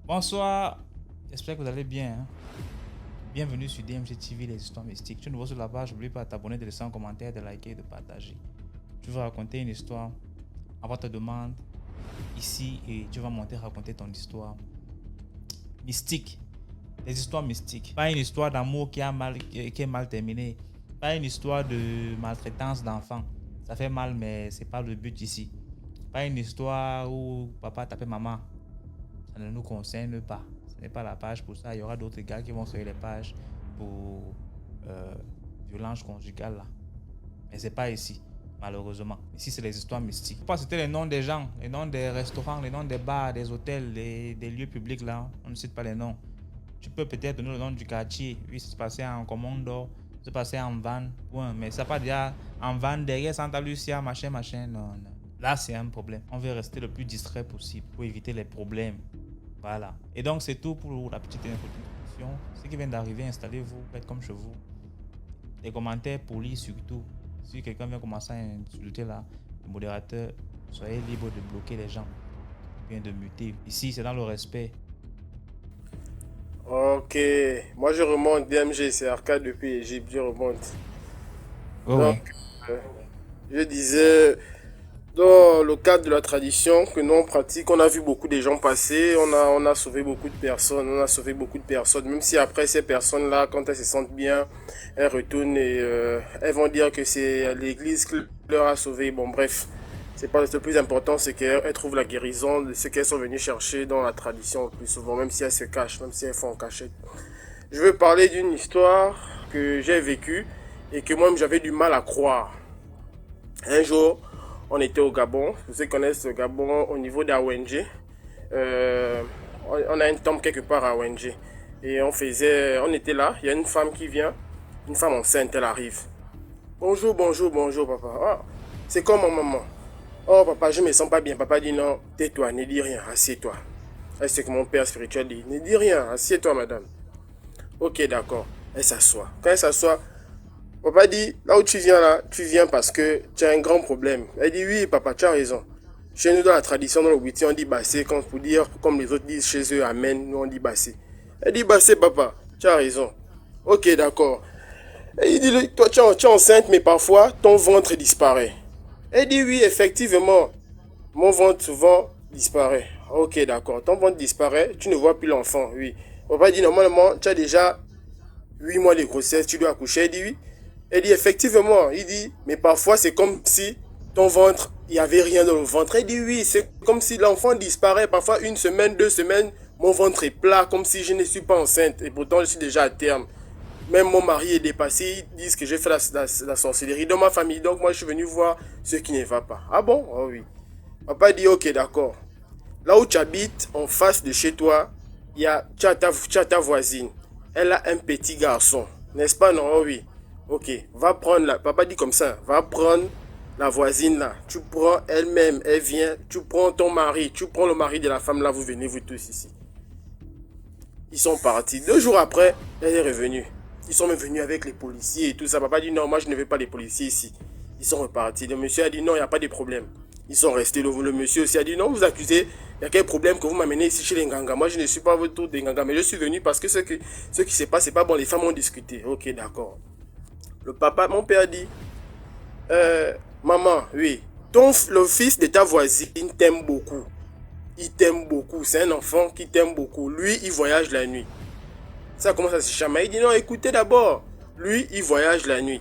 Bonsoir, j'espère que vous allez bien. Bienvenue sur DMG TV, les histoires mystiques. Tu es nouveau sur la page, n'oublie pas de t'abonner, de laisser un commentaire, de liker et de partager. Tu vas raconter une histoire, envoie ta demande ici et tu vas monter raconter ton histoire mystique. Les histoires mystiques. Pas une histoire d'amour qui est mal terminée. Pas une histoire de maltraitance d'enfants. Ça fait mal, mais c'est pas le but ici. Pas une histoire où papa tapait maman. Ça ne nous concerne pas. Ce n'est pas la page pour ça. Il y aura d'autres gars qui vont sur les pages pour violence conjugale là. Mais c'est pas ici, malheureusement. Ici, c'est les histoires mystiques. Pas citer les noms des gens, les noms des restaurants, les noms des bars, des hôtels, des lieux publics là. On ne cite pas les noms. Tu peux peut-être donner le nom du quartier. Oui, c'est passé en Commando, c'est passé en Van. Ouais, mais ça pas dire en Van derrière Santa Lucia, machin. Non. Là, c'est un problème. On veut rester le plus discret possible pour éviter les problèmes. Voilà. Et donc, c'est tout pour la petite introduction. Ce qui vient d'arriver, installez-vous, faites comme chez vous. Des commentaires polis surtout. Si quelqu'un vient commencer à insulter là, le modérateur, soyez libre de bloquer les gens. Bien de muter. Ici, c'est dans le respect. Ok, moi je remonte DMG, c'est Arcade depuis Égypte, je remonte. Oh, Donc, je disais, dans le cadre de la tradition que nous on pratique, on a vu beaucoup de gens passer, on a sauvé beaucoup de personnes, même si après ces personnes-là, quand elles se sentent bien, elles retournent et elles vont dire que c'est l'église qui leur a sauvé. Bon, bref, c'est pas le plus important, c'est qu'elles trouvent la guérison de ce qu'elles sont venues chercher dans la tradition le plus souvent, même si elles se cachent, même si elles font en cachette. Je veux parler d'une histoire que j'ai vécue et que moi-même j'avais du mal à croire. Un jour, on était au Gabon. Vous savez connaissent le Gabon au niveau d'Awenge. On a une tombe quelque part à Awenge. Et on était là. Il y a une femme qui vient. Une femme enceinte, elle arrive. Bonjour, papa. Ah, c'est comme mon maman. Oh, papa, je me sens pas bien. Papa dit non, tais-toi, ne dis rien, assieds-toi. C'est ce que mon père spirituel dit. Ne dis rien, assieds-toi, madame. Ok, d'accord. Elle s'assoit. Quand elle s'assoit, papa dit, là où tu viens là, tu viens parce que tu as un grand problème. Elle dit, oui, papa, tu as raison. Chez nous, dans la tradition, dans le Witi, on dit bassé, pour dire, comme les autres disent chez eux, amen, nous on dit bassé. Elle dit, bassé, papa, tu as raison. Ok, d'accord. Elle dit, toi, tu es enceinte, mais parfois, ton ventre disparaît. Elle dit, oui, effectivement, mon ventre souvent disparaît. Ok, d'accord. Ton ventre disparaît, tu ne vois plus l'enfant, oui. Papa dit, normalement, tu as déjà 8 mois de grossesse, tu dois accoucher. Elle dit, oui. Elle dit, effectivement. Il dit, mais parfois, c'est comme si ton ventre, il n'y avait rien dans le ventre. Elle dit, oui, c'est comme si l'enfant disparaît. Parfois, 1 semaine, 2 semaines, mon ventre est plat, comme si je ne suis pas enceinte. Et pourtant, je suis déjà à terme. Même mon mari est dépassé. Ils disent que j'ai fait la sorcellerie dans ma famille. Donc, moi, je suis venu voir ce qui ne va pas. Ah bon? Oh oui. Papa dit, ok, d'accord. Là où tu habites, en face de chez toi, tu as ta voisine. Elle a un petit garçon. N'est-ce pas, non? Oh oui. Ok, va prendre papa dit comme ça, va prendre la voisine là. Tu prends elle-même, elle vient. Tu prends ton mari, tu prends le mari de la femme là, vous venez vous tous ici. Ils sont partis. 2 jours après, elle est revenue. Ils sont même venus avec les policiers et tout ça. Papa dit non, moi je ne veux pas les policiers ici. Ils sont repartis. Le monsieur a dit non, il n'y a pas de problème. Ils sont restés. Le monsieur aussi a dit non, vous accusez. Il y a quel problème que vous m'amenez ici chez les Nganga? Moi je ne suis pas votre des Nganga, mais je suis venu parce que ce qui se passe, c'est pas bon. Les femmes ont discuté. Ok, d'accord. Le papa, mon père dit, maman, oui, le fils de ta voisine t'aime beaucoup. Il t'aime beaucoup. C'est un enfant qui t'aime beaucoup. Lui, il voyage la nuit. Ça commence à se chamailler. Il dit non, écoutez d'abord. Lui, il voyage la nuit.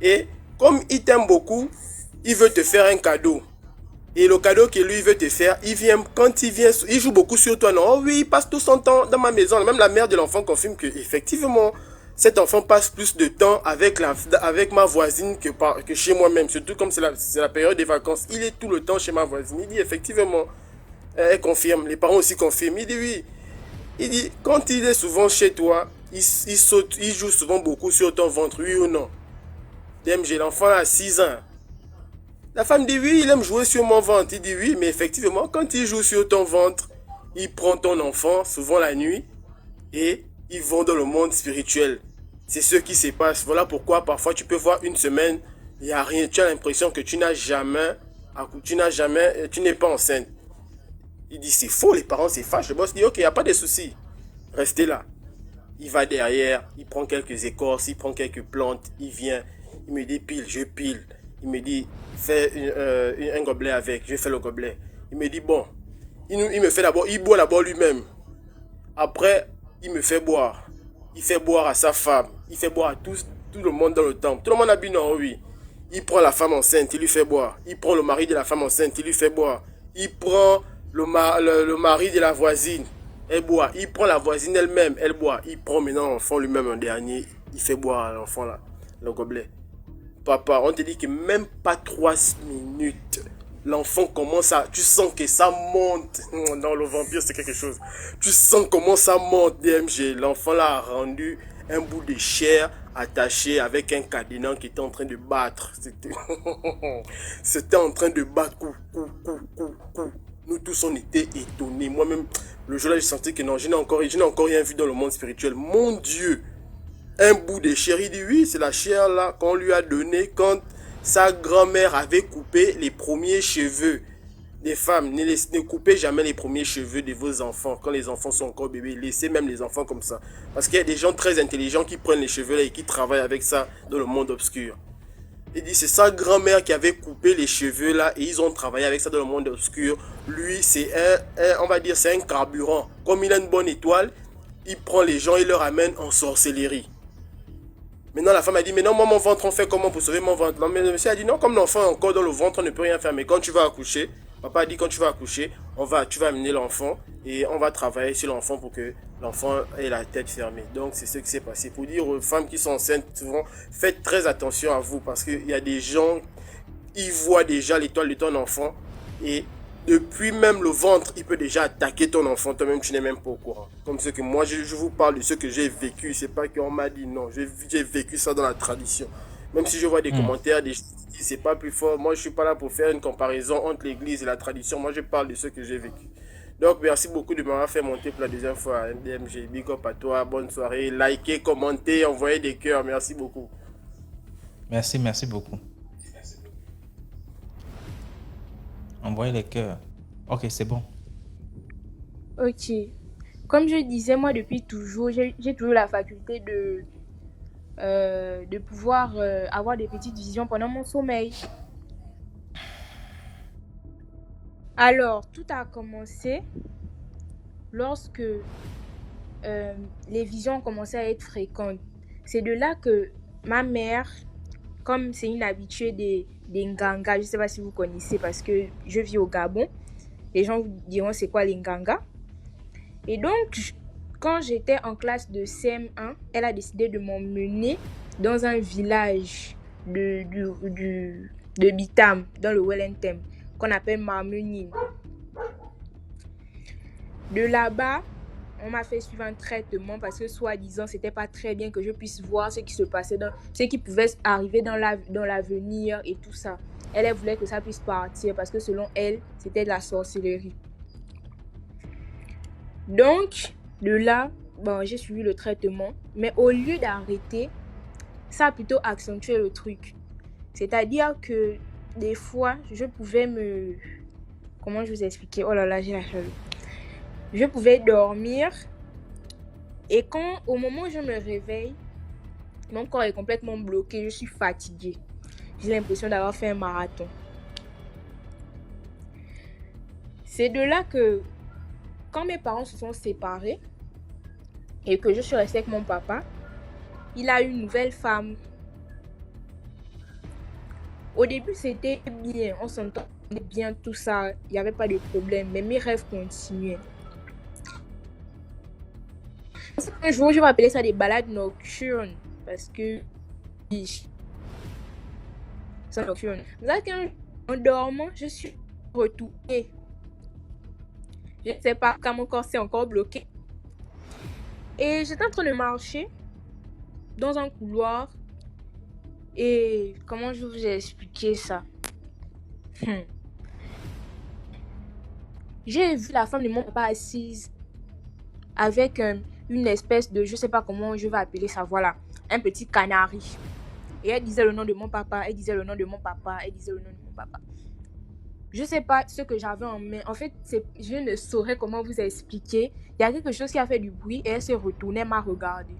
Et comme il t'aime beaucoup, il veut te faire un cadeau. Et le cadeau que lui veut te faire, quand il vient, il joue beaucoup sur toi. Non, oh oui, il passe tout son temps dans ma maison. Même la mère de l'enfant confirme que effectivement, cet enfant passe plus de temps avec ma voisine que chez moi-même. Surtout comme c'est la période des vacances. Il est tout le temps chez ma voisine. Il dit effectivement, elle confirme. Les parents aussi confirment. Il dit oui. Il dit, quand il est souvent chez toi, il joue souvent beaucoup sur ton ventre, oui ou non? J'ai l'enfant à 6 ans. La femme dit oui, il aime jouer sur mon ventre. Il dit oui, mais effectivement, quand il joue sur ton ventre, il prend ton enfant, souvent la nuit, et ils vont dans le monde spirituel. C'est ce qui se passe. Voilà pourquoi parfois tu peux voir 1 semaine, Il n'y a rien. Tu as l'impression que tu n'es pas enceinte. Il dit, c'est faux, les parents, c'est fâche. Le boss dit, ok, il n'y a pas de souci. Restez là. Il va derrière, il prend quelques écorces, il prend quelques plantes, il vient, il me dit pile, je pile. Il me dit, fais un gobelet avec, je fais le gobelet. Il me dit, bon, il me fait d'abord, il boit d'abord lui-même. Après, il me fait boire. Il fait boire à sa femme, il fait boire à tout le monde dans le temple. Tout le monde a bu, non, oui. Il prend la femme enceinte, il lui fait boire. Il prend le mari de la femme enceinte, il lui fait boire. Il prend le mari de la voisine, elle boit. Il prend la voisine elle-même, elle boit. Il prend maintenant l'enfant lui-même en dernier, il fait boire à l'enfant là, le gobelet. Papa, on te dit que même pas 3 minutes, l'enfant commence à... Tu sens que ça monte. Non, le vampire, c'est quelque chose. Tu sens comment ça monte, DMG. L'enfant là a rendu un bout de chair attaché avec un cadenas qui était en train de battre. C'était en train de battre. Coup. Nous tous, on était étonnés. Moi-même, le jour-là, j'ai senti que non, je n'ai encore rien vu dans le monde spirituel. Mon Dieu! Un bout de chair. Il dit oui, c'est la chair là qu'on lui a donnée quand sa grand-mère avait coupé les premiers cheveux des femmes. Ne coupez jamais les premiers cheveux de vos enfants quand les enfants sont encore bébés. Laissez même les enfants comme ça. Parce qu'il y a des gens très intelligents qui prennent les cheveux là et qui travaillent avec ça dans le monde obscur. Il dit c'est sa grand-mère qui avait coupé les cheveux là et ils ont travaillé avec ça dans le monde obscur. Lui, c'est on va dire, c'est un carburant. Comme il a une bonne étoile, il prend les gens et leur amène en sorcellerie. Maintenant, la femme a dit, mais non, moi, mon ventre, on fait comment pour sauver mon ventre? Non, mais le monsieur a dit, non, comme l'enfant est encore dans le ventre, on ne peut rien faire. Mais quand tu vas accoucher, papa a dit, quand tu vas accoucher, tu vas amener l'enfant et on va travailler sur l'enfant pour que l'enfant ait la tête fermée. Donc, c'est ce qui s'est passé. Pour dire aux femmes qui sont enceintes, souvent, faites très attention à vous parce qu'il y a des gens, ils voient déjà l'étoile de ton enfant et depuis même le ventre, il peut déjà attaquer ton enfant, toi-même tu n'es même pas au courant. Comme ce que moi, je vous parle de ce que j'ai vécu, c'est pas qu'on m'a dit non, j'ai vécu ça dans la tradition. Même si je vois des commentaires, des gens qui disent c'est pas plus fort, moi je suis pas là pour faire une comparaison entre l'église et la tradition, moi je parle de ce que j'ai vécu. Donc merci beaucoup de m'avoir fait monter pour la deuxième fois à MDMG, big up à toi, bonne soirée, likez, commentez, envoyez des cœurs, merci beaucoup. Merci beaucoup. Envoyez les cœurs. Ok, c'est bon. Ok. Comme je disais, moi, depuis toujours, j'ai toujours la faculté de pouvoir avoir des petites visions pendant mon sommeil. Alors, tout a commencé lorsque les visions ont commencé à être fréquentes. C'est de là que ma mère, comme c'est une habituée des Nganga, je ne sais pas si vous connaissez parce que je vis au Gabon, les gens vous diront c'est quoi les Nganga. Et donc, quand j'étais en classe de CM1, elle a décidé de m'emmener dans un village de Bitam, dans le Wellington, qu'on appelle Marmenine. De là-bas, on m'a fait suivre un traitement parce que soi-disant, c'était pas très bien que je puisse voir ce qui se passait, ce qui pouvait arriver dans l'avenir et tout ça. Elle voulait que ça puisse partir parce que selon elle, c'était de la sorcellerie. Donc, de là, j'ai suivi le traitement. Mais au lieu d'arrêter, ça a plutôt accentué le truc. C'est-à-dire que des fois, je pouvais Comment je vous expliquer? Oh là là, j'ai la chaleur. Je pouvais dormir et au moment où je me réveille, mon corps est complètement bloqué, je suis fatiguée. J'ai l'impression d'avoir fait un marathon. C'est de là que, quand mes parents se sont séparés et que je suis restée avec mon papa, il a eu une nouvelle femme. Au début, c'était bien, on s'entendait bien, tout ça, il n'y avait pas de problème, mais mes rêves continuaient. Un jour, je vais appeler ça des balades nocturnes parce que c'est nocturne. En dormant, je suis retournée. Je ne sais pas quand mon corps s'est encore bloqué. Et j'étais en train de marcher dans un couloir. Et comment je vous ai expliqué ça? J'ai vu la femme de mon papa assise avec une espèce de, je sais pas comment je vais appeler ça, voilà, un petit canari. Et elle disait le nom de mon papa, elle disait le nom de mon papa, elle disait le nom de mon papa. Je ne sais pas ce que j'avais en main. En fait, je ne saurais comment vous expliquer. Il y a quelque chose qui a fait du bruit et elle s'est retournée, elle m'a regardée.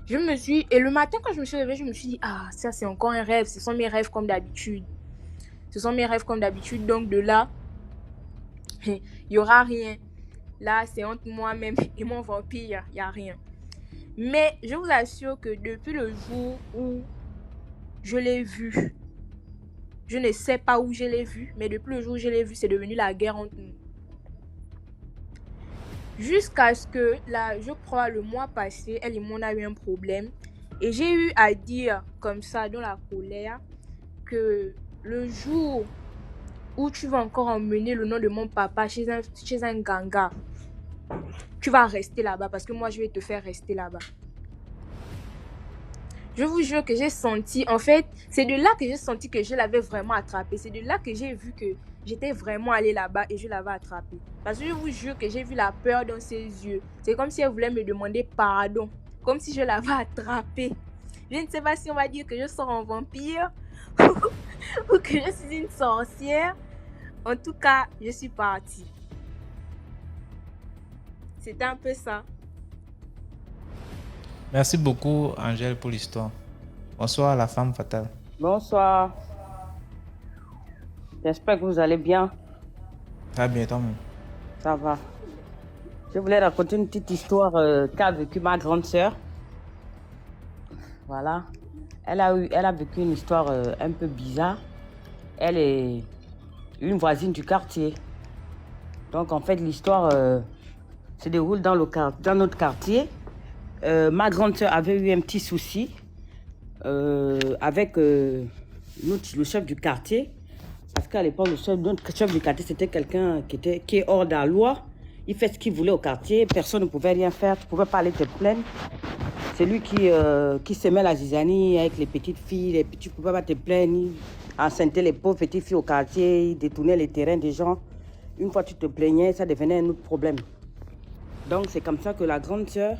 Et le matin, quand je me suis réveillée, je me suis dit, ah, ça c'est encore un rêve. Ce sont mes rêves comme d'habitude. Donc de là, il n'y aura rien. Là, c'est entre moi-même et mon vampire. Il n'y a rien. Mais je vous assure que depuis le jour où je l'ai vu, je ne sais pas où je l'ai vu, mais depuis le jour où je l'ai vu, c'est devenu la guerre entre nous. Jusqu'à ce que, là, je crois, le mois passé, elle et moi, on a eu un problème. Et j'ai eu à dire, comme ça, dans la colère, que le jour où tu vas encore emmener le nom de mon papa chez un ganga, tu vas rester là-bas parce que moi, je vais te faire rester là-bas. Je vous jure que j'ai senti, en fait, c'est de là que j'ai senti que je l'avais vraiment attrapé. C'est de là que j'ai vu que j'étais vraiment allée là-bas et je l'avais attrapé. Parce que je vous jure que j'ai vu la peur dans ses yeux. C'est comme si elle voulait me demander pardon. Comme si je l'avais attrapé. Je ne sais pas si on va dire que je sors en vampire ou que je suis une sorcière. En tout cas, je suis partie. C'était un peu ça. Merci beaucoup, Angèle, pour l'histoire. Bonsoir, la femme fatale. Bonsoir. J'espère que vous allez bien. Très bien, toi-même. Ça va. Je voulais raconter une petite histoire qu'a vécu ma grande sœur. Voilà. Elle a vécu une histoire un peu bizarre. Elle est une voisine du quartier. Donc, en fait, l'histoire se déroule dans notre quartier. Ma grande sœur avait eu un petit souci avec le chef du quartier. Parce qu'à l'époque, notre chef du quartier, c'était quelqu'un qui est hors de la loi. Il fait ce qu'il voulait au quartier. Personne ne pouvait rien faire. Tu ne pouvais pas aller te plaindre. C'est lui qui semait la zizanie avec les petites filles. Tu ne pouvais pas te plaindre. Il enceintait les pauvres petites filles au quartier. Il détournait les terrains des gens. Une fois tu te plaignais, ça devenait un autre problème. Donc, c'est comme ça que la grande sœur,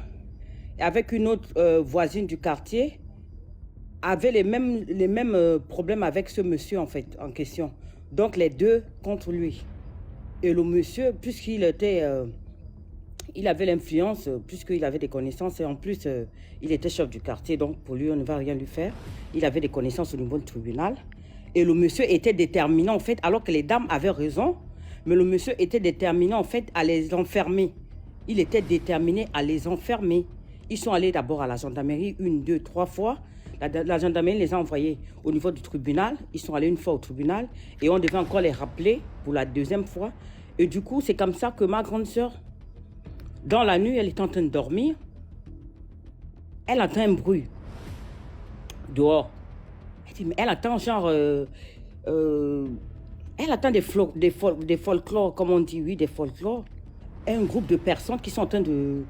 avec une autre voisine du quartier, avait les mêmes problèmes avec ce monsieur en fait, en question. Donc les deux contre lui. Et le monsieur, puisqu'il était, il avait l'influence, puisqu'il avait des connaissances, et en plus, il était chef du quartier, donc pour lui, on ne va rien lui faire. Il avait des connaissances au niveau du tribunal. Et le monsieur était déterminé en fait, alors que les dames avaient raison, mais le monsieur était déterminé en fait à les enfermer. Il était déterminé à les enfermer. Ils sont allés d'abord à la gendarmerie 1, 2, 3 fois. La gendarmerie les a envoyés au niveau du tribunal. Ils sont allés une fois au tribunal et on devait encore les rappeler pour la deuxième fois. Et du coup, c'est comme ça que ma grande sœur, dans la nuit, elle est en train de dormir. Elle entend un bruit dehors. Elle entend genre... elle entend des folklores, comme on dit, oui, des folklores. Un groupe de personnes qui sont en train de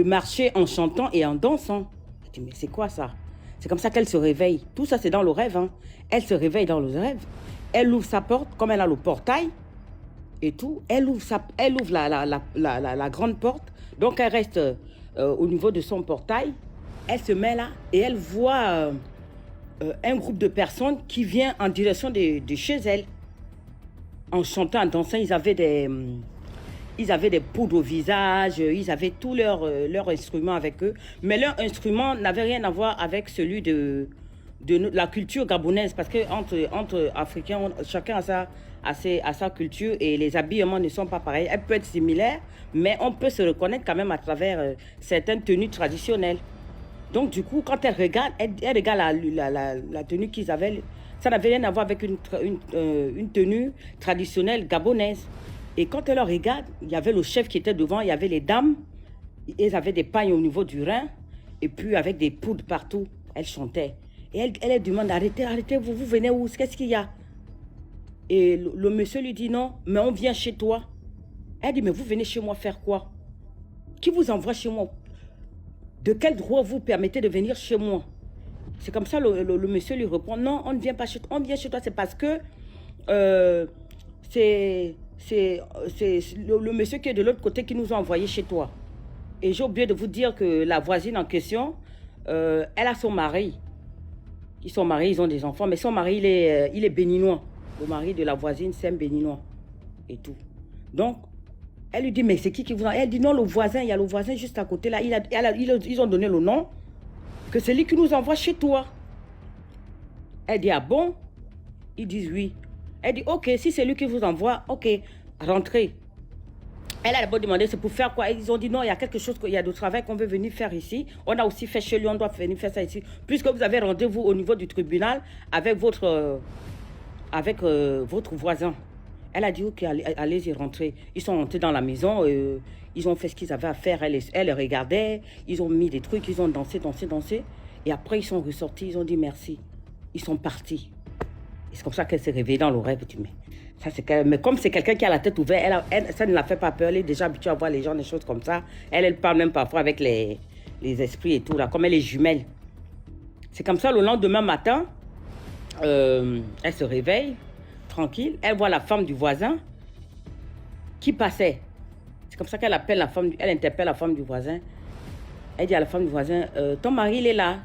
marcher en chantant et en dansant. Elle dit, mais c'est quoi ça? C'est comme ça qu'elle se réveille. Tout ça, c'est dans le rêve. Hein. Elle se réveille dans le rêve. Elle ouvre sa porte, comme elle a le portail et tout. Elle ouvre la grande porte. Donc, elle reste au niveau de son portail. Elle se met là et elle voit un groupe de personnes qui vient en direction de chez elle. En chantant, en dansant, ils avaient des poudres au visage, ils avaient tous leurs instruments avec eux. Mais leur instrument n'avait rien à voir avec celui de la culture gabonaise. Parce qu'entre Africains, chacun a sa culture et les habillements ne sont pas pareils. Elles peuvent être similaires, mais on peut se reconnaître quand même à travers certaines tenues traditionnelles. Donc du coup, quand elle regarde la tenue qu'ils avaient, ça n'avait rien à voir avec une tenue traditionnelle gabonaise. Et quand elle regarde, il y avait le chef qui était devant, il y avait les dames, elles avaient des pagnes au niveau du rein, et puis avec des poudres partout, elle chantait. Et elle demande, arrêtez, vous venez où? Qu'est-ce qu'il y a? Et le monsieur lui dit, non, mais on vient chez toi. Elle dit, mais vous venez chez moi faire quoi? Qui vous envoie chez moi? De quel droit vous permettez de venir chez moi? C'est comme ça, le monsieur lui répond, non, on ne vient pas chez toi, on vient chez toi, c'est parce que c'est le monsieur qui est de l'autre côté qui nous a envoyés chez toi. Et j'ai oublié de vous dire que la voisine en question, elle a son mari. Ils sont mariés, ils ont des enfants, mais son mari, il est béninois. Le mari de la voisine, c'est un béninois et tout. Donc, elle lui dit, mais c'est qui vous a... Elle dit, non, le voisin, il y a le voisin juste à côté là. Ils ont donné le nom, que c'est lui qui nous envoie chez toi. Elle dit, ah bon? Ils disent oui. Elle dit, ok, si c'est lui qui vous envoie, ok, rentrez. Elle a d'abord demandé, c'est pour faire quoi? Ils ont dit, non, il y a quelque chose, il y a du travail qu'on veut venir faire ici. On a aussi fait chez lui, on doit venir faire ça ici. Puisque vous avez rendez-vous au niveau du tribunal avec votre voisin. Elle a dit, ok, allez-y, rentrez. Ils sont rentrés dans la maison, ils ont fait ce qu'ils avaient à faire. Elle regardait, ils ont mis des trucs, ils ont dansé. Et après, ils sont ressortis, ils ont dit merci. Ils sont partis. Et c'est comme ça qu'elle s'est réveillée dans le rêve. Mais comme c'est quelqu'un qui a la tête ouverte, ça ne la fait pas peur. Elle est déjà habituée à voir les gens, des choses comme ça. Elle parle même parfois avec les esprits et tout, là, comme elle est jumelle. C'est comme ça, le lendemain matin, elle se réveille, tranquille. Elle voit la femme du voisin qui passait. C'est comme ça qu'elle appelle elle interpelle la femme du voisin. Elle dit à la femme du voisin, ton mari, il est là.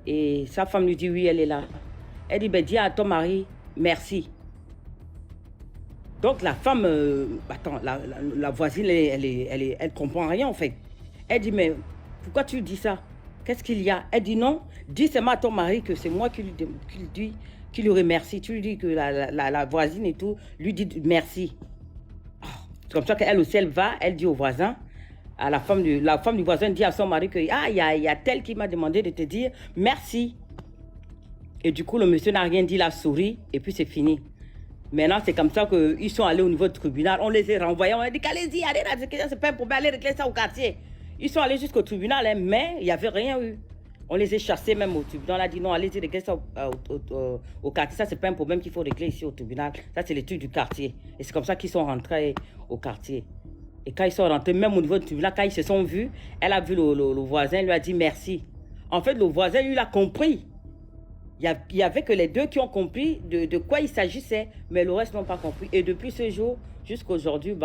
Et sa femme lui dit, oui, elle est là. Elle dit, ben, dis à ton mari, merci. Donc la femme, la voisine, elle comprend rien en fait. Elle dit, mais pourquoi tu dis ça? Qu'est-ce qu'il y a? Elle dit, non, dis seulement à ton mari que c'est moi qui lui remercie. Tu lui dis que la voisine et tout, lui dit merci. C'est comme ça qu'elle aussi, elle dit au voisin, à la femme du voisin dit à son mari que, ah, il y a tel qui m'a demandé de te dire merci. Et du coup, le monsieur n'a rien dit, il a souri, et puis c'est fini. Maintenant, c'est comme ça qu'ils sont allés au niveau du tribunal. On les a renvoyés. On a dit qu'allez-y, allez, c'est pas un problème, allez régler ça au quartier. Ils sont allés jusqu'au tribunal, hein, mais il n'y avait rien eu. On les a chassés même au tribunal. On a dit non, allez-y, régler ça au quartier. Ça, c'est pas un problème qu'il faut régler ici au tribunal. Ça, c'est les trucs du quartier. Et c'est comme ça qu'ils sont rentrés au quartier. Et quand ils sont rentrés, même au niveau du tribunal, quand ils se sont vus, elle a vu le voisin, lui a dit merci. En fait, le voisin, lui, il a compris. Il y avait que les deux qui ont compris de quoi il s'agissait, mais le reste n'ont pas compris. Et depuis ce jour jusqu'à aujourd'hui,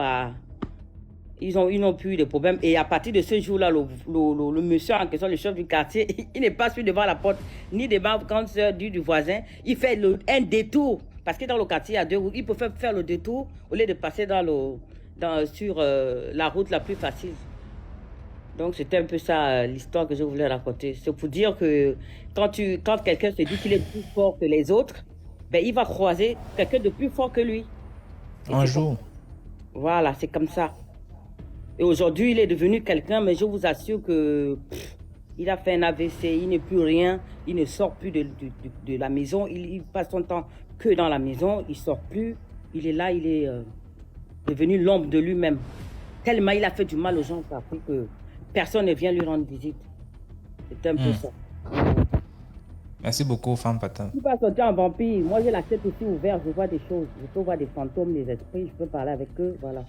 ils n'ont plus eu de problème. Et à partir de ce jour-là, le monsieur en question, le chef du quartier, il n'est pas su devant la porte, ni devant quand c'est du voisin. Il fait un détour. Parce que dans le quartier, il y a deux routes. Il peut faire le détour au lieu de passer sur la route la plus facile. Donc, c'était un peu ça l'histoire que je voulais raconter. C'est pour dire que quand quelqu'un se dit qu'il est plus fort que les autres, ben, il va croiser quelqu'un de plus fort que lui. Un jour. Voilà, c'est comme ça. Et aujourd'hui, il est devenu quelqu'un, mais je vous assure que il a fait un AVC, il n'est plus rien, il ne sort plus de la maison, il passe son temps que dans la maison, il ne sort plus, il est là, il est devenu l'ombre de lui-même. Tellement il a fait du mal aux gens que personne ne vient lui rendre visite. C'est un peu ça. Merci beaucoup, femme patente. Je ne peux pas sortir en vampire. Moi, j'ai la tête aussi ouverte. Je vois des choses. Je peux voir des fantômes, des esprits. Je peux parler avec eux. Voilà.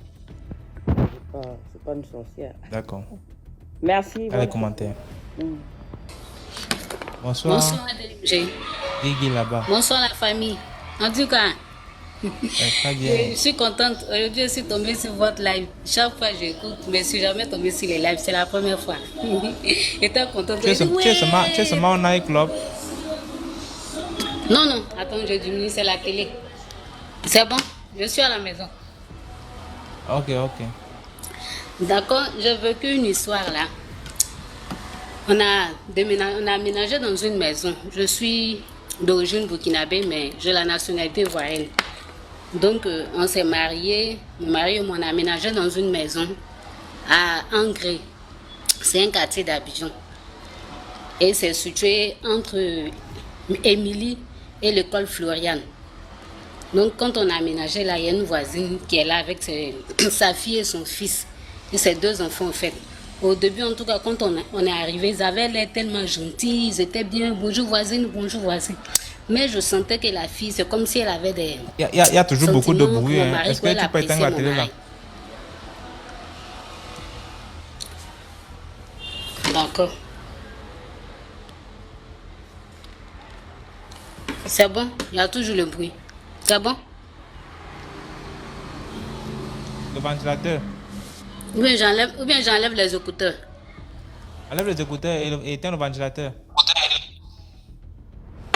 C'est pas une sorcière. D'accord. Merci. Allez, commentaire. Bonsoir. Bonsoir, Adeline. Iggy là-bas. Bonsoir, la famille. En tout cas, très bien. je suis contente. Aujourd'hui, je suis tombée sur votre live. Chaque fois, j'écoute, mais je ne suis jamais tombée sur les lives. C'est la première fois. J'étais contente. Tu es seulement en nightclub? Non. Attends, je diminue, c'est la télé. C'est bon, je suis à la maison. Ok. D'accord, j'ai vécu une histoire là. On a aménagé dans une maison. Je suis d'origine burkinabé, mais j'ai la nationalité ivoirienne. Donc, on s'est mariés. Mon mari et moi, on a aménagé dans une maison à Angré. C'est un quartier d'Abidjan. Et c'est situé entre Émilie et l'école Floriane. Donc, quand on a aménagé là, il y a une voisine qui est là avec sa fille et son fils. Et ses deux enfants, en fait. Au début, en tout cas, quand on est arrivé, ils avaient l'air tellement gentils, ils étaient bien. Bonjour voisine, bonjour voisine. Mais je sentais que la fille, c'est comme si elle avait des... Il y a toujours beaucoup de bruit. Hein. Est-ce que tu peux éteindre la télé là? D'accord. C'est bon, il y a toujours le bruit. C'est bon? Le ventilateur. Ou bien j'enlève les écouteurs. Enlève les écouteurs et éteins le ventilateur.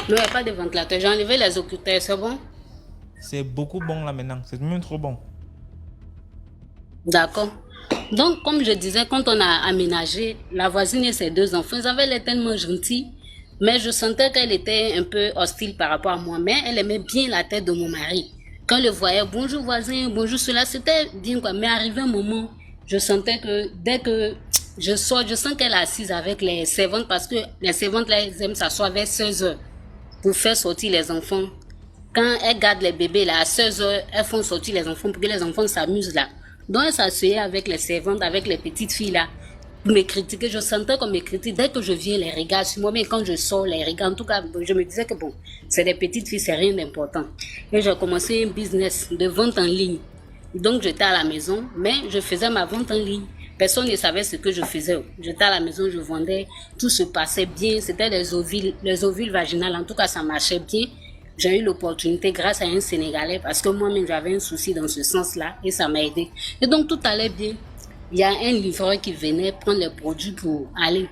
Non, il n'y a pas de ventilateur. J'ai enlevé les écouteurs, c'est bon? C'est beaucoup bon là maintenant. C'est même trop bon. D'accord. Donc, comme je disais, quand on a aménagé, la voisine et ses 2 enfants, ils avaient l'air tellement gentils, mais je sentais qu'elle était un peu hostile par rapport à moi. Mais elle aimait bien la tête de mon mari. Quand elle le voyait, bonjour voisin, bonjour cela, c'était bien quoi. Mais arrivé un moment, je sentais que dès que je sors, je sens qu'elle est assise avec les servantes parce que les servantes là, elles aiment s'asseoir vers 16 heures pour faire sortir les enfants. Quand elles gardent les bébés là, à 16 heures, elles font sortir les enfants pour que les enfants s'amusent là. Donc elle s'asseyait avec les servantes, avec les petites filles là, pour me critiquer. Je sentais qu'on me critique. Dès que je viens, les regards sur moi, mais quand je sors, les regards, en tout cas, je me disais que bon, c'est des petites filles, c'est rien d'important. Et j'ai commencé un business de vente en ligne. Donc j'étais à la maison, mais je faisais ma vente en ligne. Personne ne savait ce que je faisais. J'étais à la maison, je vendais, tout se passait bien. C'était les ovules vaginales. En tout cas, ça marchait bien. J'ai eu l'opportunité grâce à un Sénégalais parce que moi-même j'avais un souci dans ce sens-là et ça m'a aidé. Et donc tout allait bien. Il y a un livreur qui venait prendre les produits pour aller.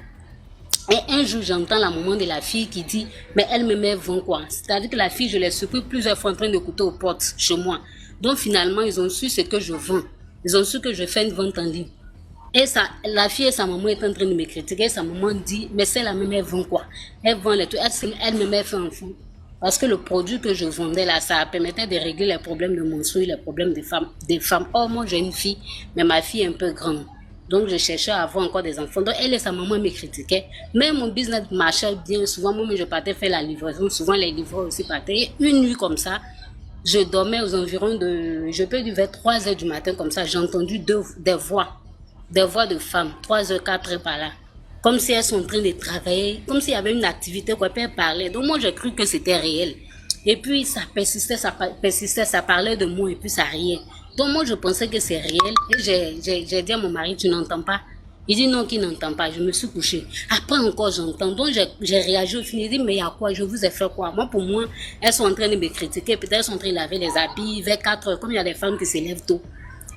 Et un jour, j'entends la maman de la fille qui dit « Mais elle me met 20 quoi ?» C'est-à-dire que la fille, je l'ai surpris plusieurs fois en train de coûter aux portes chez moi. Donc finalement, ils ont su ce que je vends. Ils ont su que je fais une vente en ligne. Et ça, la fille et sa maman étaient en train de me critiquer. Sa maman dit « Mais celle-là me met 20 quoi ?» Elle vend les trucs. Elle me met fin en fou. Parce que le produit que je vendais là, ça permettait de régler les problèmes de menstrues, les problèmes des femmes. Oh, moi j'ai une fille, mais ma fille est un peu grande. Donc je cherchais à avoir encore des enfants. Donc elle et sa maman me critiquaient. Mais mon business marchait bien. Souvent, moi je partais faire la livraison. Souvent les livreurs aussi partaient. Et une nuit comme ça, je dormais aux environs de, je peux dire vers 3 heures du matin comme ça, j'ai entendu des voix de femmes, 3 heures, 4 heures par là. Comme si elles sont en train de travailler, comme s'il y avait une activité quoi, puis elles parlaient. Donc moi, j'ai cru que c'était réel. Et puis, ça persistait, ça parlait de moi et puis ça riait. Donc moi, je pensais que c'est réel. Et j'ai dit à mon mari, tu n'entends pas? Il dit non, qu'il n'entend pas. Je me suis couchée. Après encore, j'entends. Donc j'ai réagi au fini. Il dit, mais il y a quoi? Je vous ai fait quoi? Moi, pour moi, elles sont en train de me critiquer. Peut-être elles sont en train de laver les habits vers 4 heures, comme il y a des femmes qui se lèvent tôt.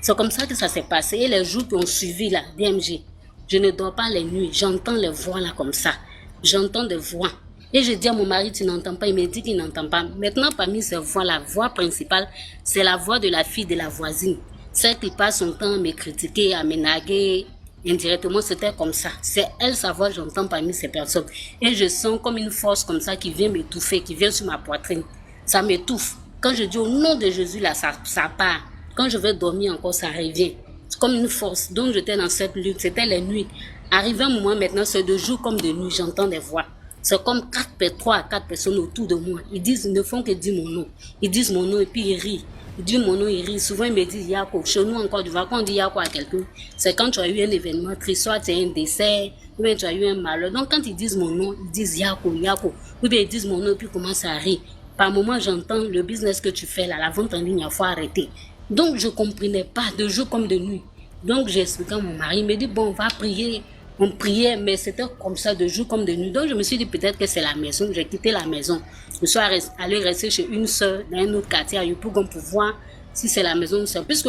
C'est comme ça que ça s'est passé. Et les jours qui ont suivi, là, DMG, je ne dors pas les nuits. J'entends les voix là comme ça. J'entends des voix. Et je dis à mon mari, tu n'entends pas. Il me dit qu'il n'entend pas. Maintenant, parmi ces voix, la voix principale, c'est la voix de la fille de la voisine. Celle qui passe son temps à me critiquer, à me naguer. Indirectement, c'était comme ça. C'est elle, sa voix, j'entends parmi ces personnes. Et je sens comme une force comme ça qui vient m'étouffer, qui vient sur ma poitrine. Ça m'étouffe. Quand je dis au nom de Jésus, là, ça part. Quand je vais dormir encore, ça revient. C'est comme une force. Donc j'étais dans cette lutte. C'était les nuits. Arrivé un moment maintenant, c'est de jour comme de nuit, j'entends des voix. C'est comme 3 à 4 personnes autour de moi. Ils ne font que dire mon nom. Ils disent mon nom et puis ils rient. Ils disent mon nom, ils rient. Souvent ils me disent Yako. Chez nous encore, tu vois, quand on dit Yako à quelqu'un, c'est quand tu as eu un événement triste, soit tu as un décès, ou bien tu as eu un malheur. Donc quand ils disent mon nom, ils disent Yako, Yako. Ou bien ils disent mon nom et puis ils commencent à rire. Par moment, j'entends le business que tu fais là, la vente en ligne, il faut arrêter. Donc, je ne comprenais pas de jour comme de nuit. Donc, j'ai expliqué à mon mari. Il me dit, bon, on va prier. On priait, mais c'était comme ça de jour comme de nuit. Donc, je me suis dit peut-être que c'est la maison. J'ai quitté la maison. Je suis allée rester chez une sœur dans un autre quartier à Yopougon pour voir si c'est la maison. Puisque,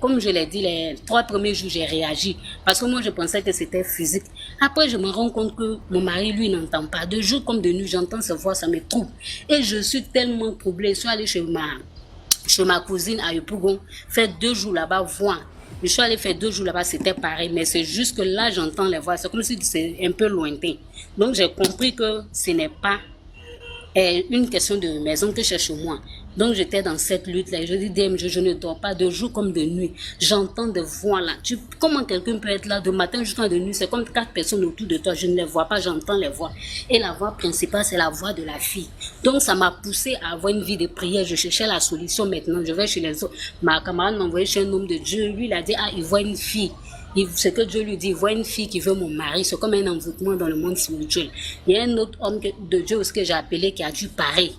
comme je l'ai dit, les 3 premiers jours, j'ai réagi. Parce que moi, je pensais que c'était physique. Après, je me rends compte que mon mari, lui, n'entend pas. De jour comme de nuit, j'entends ses voix, ça me trouble. Et je suis tellement troublée. Je suis allée chez ma cousine à Yopougon, faire 2 jours là-bas, voir. Je suis allée faire 2 jours là-bas, c'était pareil, mais c'est juste que là, j'entends les voix. C'est comme si c'est un peu lointain. Donc, j'ai compris que ce n'est pas une question de maison que j'ai chez moi. Donc, j'étais dans cette lutte-là. Je dis, je ne dors pas de jour comme de nuit. J'entends des voix là. Comment quelqu'un peut être là de matin jusqu'à de nuit? C'est comme 4 personnes autour de toi. Je ne les vois pas, j'entends les voix. Et la voix principale, c'est la voix de la fille. Donc, ça m'a poussé à avoir une vie de prière. Je cherchais la solution maintenant. Je vais chez les autres. Ma camarade m'a envoyé chez un homme de Dieu. Lui, il a dit, il voit une fille. Ce que Dieu lui dit, il voit une fille qui veut mon mari. C'est comme un envoûtement dans le monde spirituel. Il y a un autre homme de Dieu aussi que j'ai appelé qui a dû pareil.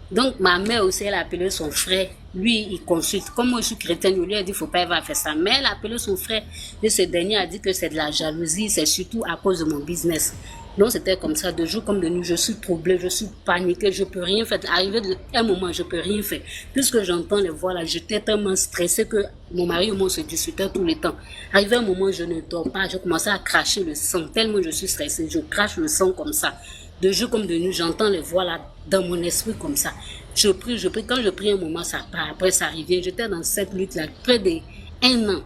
Donc, ma mère aussi, elle a appelé son frère. Lui, il consulte. Comme moi, je suis chrétienne, lui a dit, faut pas, elle va faire ça. Mais elle a appelé son frère. Et ce dernier a dit que c'est de la jalousie. C'est surtout à cause de mon business. Donc, c'était comme ça, de jour comme de nuit. Je suis troublée, je suis paniquée, je peux rien faire. Arrivé à un moment, je peux rien faire. Puisque j'entends les voix là, j'étais tellement stressée que mon mari et moi se discutaient tout le temps. Arrivé à un moment, je ne dors pas. Je commençais à cracher le sang. Tellement je suis stressée, je crache le sang comme ça. de jour comme de nuit, j'entends les voix là dans mon esprit comme ça. Je prie, quand je prie un moment, ça part, après ça revient. J'étais dans cette lutte-là près d'1 an.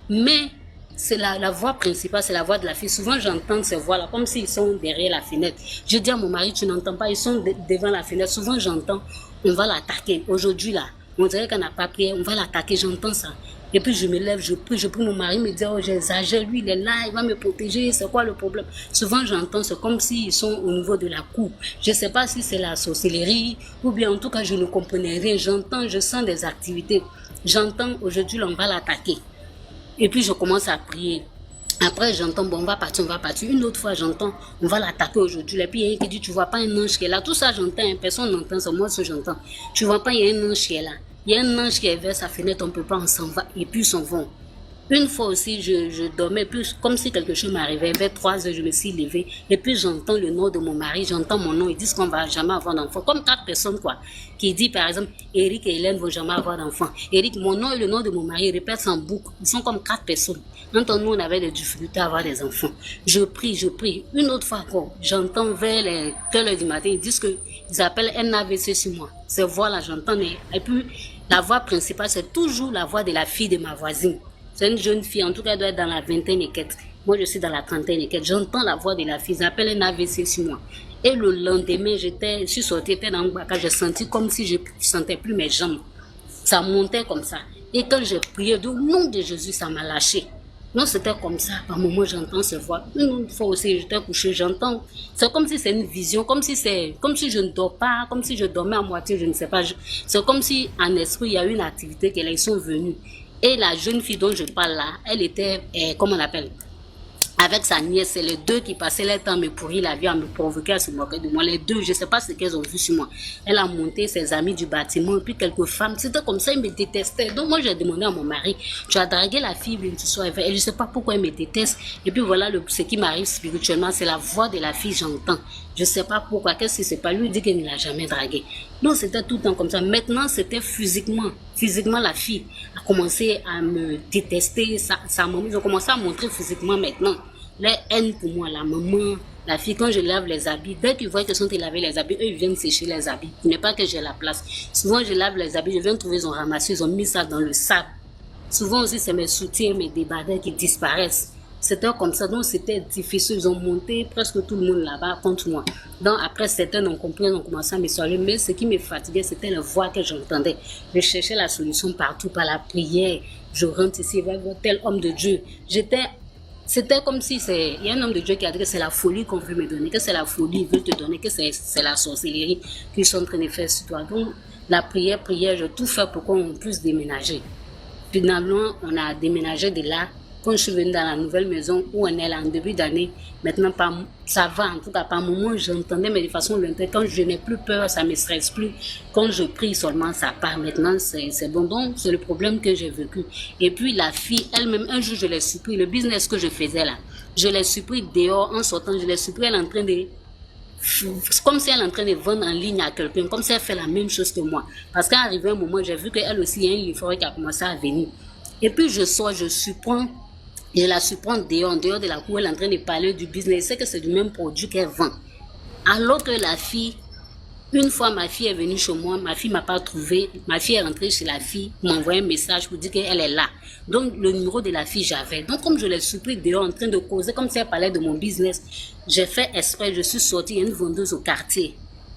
Mais c'est la voix principale, c'est la voix de la fille. Souvent, j'entends ces voix-là comme s'ils sont derrière la fenêtre. Je dis à mon mari, tu n'entends pas, ils sont devant la fenêtre. Souvent, j'entends, on va l'attaquer. Aujourd'hui, là, on dirait qu'on n'a pas prié, on va l'attaquer, j'entends ça. Et puis, je me lève, je prie, mon mari me dit, oh, j'exagère, lui, il est là, il va me protéger, c'est quoi le problème? Souvent, j'entends, c'est comme s'ils sont au niveau de la cour. Je ne sais pas si c'est la sorcellerie, ou bien en tout cas, je ne comprenais rien. J'entends, je sens des activités. J'entends, aujourd'hui, là, on va l'attaquer. Et puis, je commence à prier. Après, j'entends, bon, on va partir. Une autre fois, j'entends, on va l'attaquer aujourd'hui. Et puis, il y a un qui dit, tu vois pas un ange qui est là. Tout ça, j'entends, personne n'entend, c'est moi ce que j'entends. Tu vois pas, il y a un ange qui est là. Il y a un ange qui est vers sa fenêtre, on ne peut pas, on s'en va. Et puis, ils s'en vont. Une fois aussi, je dormais plus comme si quelque chose m'arrivait. Vers 3 heures, je me suis levée. Et puis, j'entends le nom de mon mari, j'entends mon nom. Ils disent qu'on va jamais avoir d'enfant. Comme 4 personnes, quoi. Qui disent, par exemple, Eric et Hélène vont jamais avoir d'enfant. Eric, mon nom et le nom de mon mari, ils répètent en boucle. Ils sont comme 4 personnes. Entre nous, on avait des difficultés à avoir des enfants. Je prie. Une autre fois encore, j'entends vers les 2h du matin, ils disent qu'ils appellent un AVC sur moi. Ces voix-là, j'entends. Et puis, la voix principale, c'est toujours la voix de la fille de ma voisine. C'est une jeune fille, en tout cas, elle doit être dans la 20aine et quelques. Moi, je suis dans la 30aine et quelques. J'entends la voix de la fille, ils appellent un AVC sur moi. Et le lendemain, je suis sortie, j'étais dans le Baka, j'ai senti comme si je ne sentais plus mes jambes. Ça montait comme ça. Et quand j'ai prié, au nom de Jésus, ça m'a lâché. Non, c'était comme ça. Par moment, j'entends ces voix. Une fois aussi, j'étais couchée, j'entends. C'est comme si c'est une vision, comme si je ne dors pas, comme si je dormais à moitié, je ne sais pas. C'est comme si, en esprit, il y a une activité qu'ils sont venus. Et la jeune fille dont je parle là, elle était, comment on appelle, avec sa nièce, c'est les deux qui passaient leur temps à me pourrir la vie, à me provoquer, à se moquer de moi. Les deux, je ne sais pas ce qu'elles ont vu sur moi. Elle a monté ses amis du bâtiment, et puis quelques femmes. C'était comme ça, ils me détestaient. Donc moi, j'ai demandé à mon mari, tu as dragué la fille, bien tu sois. Et je ne sais pas pourquoi elle me déteste. Et puis voilà, ce qui m'arrive spirituellement, c'est la voix de la fille, j'entends. Je ne sais pas pourquoi, qu'est-ce que c'est pas lui, il dit qu'il ne l'a jamais dragué. Non, c'était tout le temps comme ça. Maintenant, c'était physiquement. Physiquement, la fille a commencé à me détester. Sa maman, ils ont commencé à montrer physiquement maintenant. Les haines pour moi, la maman, la fille, quand je lave les habits, dès qu'ils voient que sont lavés les habits, eux, ils viennent sécher les habits. Il n'est pas que j'ai la place. Souvent, je lave les habits, je viens trouver, ils ont ramassé, ils ont mis ça dans le sable. Souvent aussi, c'est mes soutiens, mes débardeurs qui disparaissent. C'était comme ça, donc c'était difficile. Ils ont monté presque tout le monde là-bas contre moi. Donc après, certains ont compris, ils ont commencé à me soigner. Mais ce qui me fatiguait, c'était la voix que j'entendais. Je cherchais la solution partout, par la prière. Je rentre ici, je vais voir tel homme de Dieu. C'était comme si il y a un homme de Dieu qui a dit que c'est la folie qu'on veut me donner, que c'est la folie qu'ils veulent te donner, que c'est la sorcellerie qu'ils sont en train de faire sur toi. Donc, la prière, j'ai tout fait pour qu'on puisse déménager. Finalement, on a déménagé de là. Quand je suis venue dans la nouvelle maison où on est là en début d'année, maintenant, ça va, en tout cas, par moment, j'entendais, mais de façon lointaine. Quand je n'ai plus peur, ça ne me stresse plus. Quand je prie seulement, ça part. Maintenant, c'est bon. Donc, c'est le problème que j'ai vécu. Et puis, la fille, elle-même, un jour, je l'ai surpris. Le business que je faisais là, je l'ai surpris dehors, en sortant, je l'ai surpris, elle est en train de... Comme si elle est en train de vendre en ligne à quelqu'un, comme si elle fait la même chose que moi. Parce qu'à arrivé un moment, j'ai vu qu'elle aussi, il y a un livre qui a commencé à venir. Et puis, je sors, je la surprends dehors de la cour, elle est en train de parler du business. C'est que c'est du même produit qu'elle vend. Alors que la fille, une fois ma fille est venue chez moi, ma fille ne m'a pas trouvé. Ma fille est rentrée chez la fille, m'a envoyé un message pour dire qu'elle est là. Donc le numéro de la fille, j'avais. Donc comme je l'ai surpris dehors en train de causer, comme si elle parlait de mon business, j'ai fait exprès, je suis sortie, il y a une vendeuse au quartier.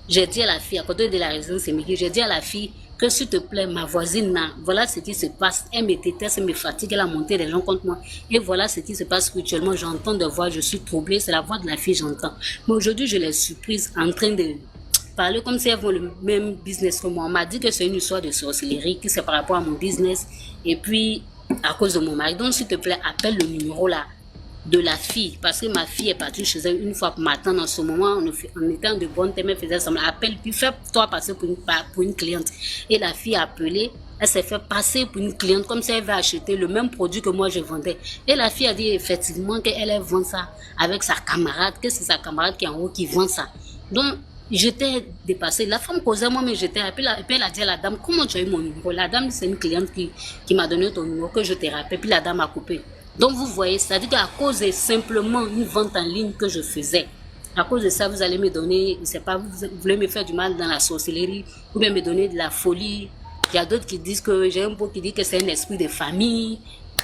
J'ai dit à la fille, à côté de la résidence Émilie, j'ai dit à la fille, que s'il te plaît, ma voisine là, voilà ce qui se passe. Elle me déteste, elle me fatigue, elle a monté des gens contre moi. Et voilà ce qui se passe spirituellement. J'entends des voix, je suis troublée, c'est la voix de la fille, j'entends. Mais aujourd'hui, je l'ai surprise en train de parler comme si elles font le même business que moi. On m'a dit que c'est une histoire de sorcellerie, que c'est par rapport à mon business. Et puis, à cause de mon mari. Donc, s'il te plaît, appelle le numéro là de la fille, parce que ma fille est partie chez elle une fois pour m'attendre. En ce moment, on était en de bonne thème, elle faisait semblant, appelle, puis fais-toi passer pour une cliente. Et la fille a appelé, elle s'est fait passer pour une cliente, comme si elle veut acheter le même produit que moi je vendais. Et la fille a dit effectivement qu'elle vend ça avec sa camarade, que c'est sa camarade qui est en haut qui vend ça. Donc, j'étais dépassée. La femme causait moi, mais j'étais. Et puis elle a dit à la dame, comment tu as eu mon numéro? La dame, c'est une cliente qui m'a donné ton numéro, que je t'ai rappelé. Puis la dame a coupé. Donc vous voyez, c'est-à-dire qu'à cause de simplement une vente en ligne que je faisais, À cause de ça, vous allez me donner, je sais pas, vous voulez me faire du mal dans la sorcellerie, ou bien me donner de la folie. Il y a d'autres qui disent que, j'ai un beau qui dit que c'est un esprit de famille.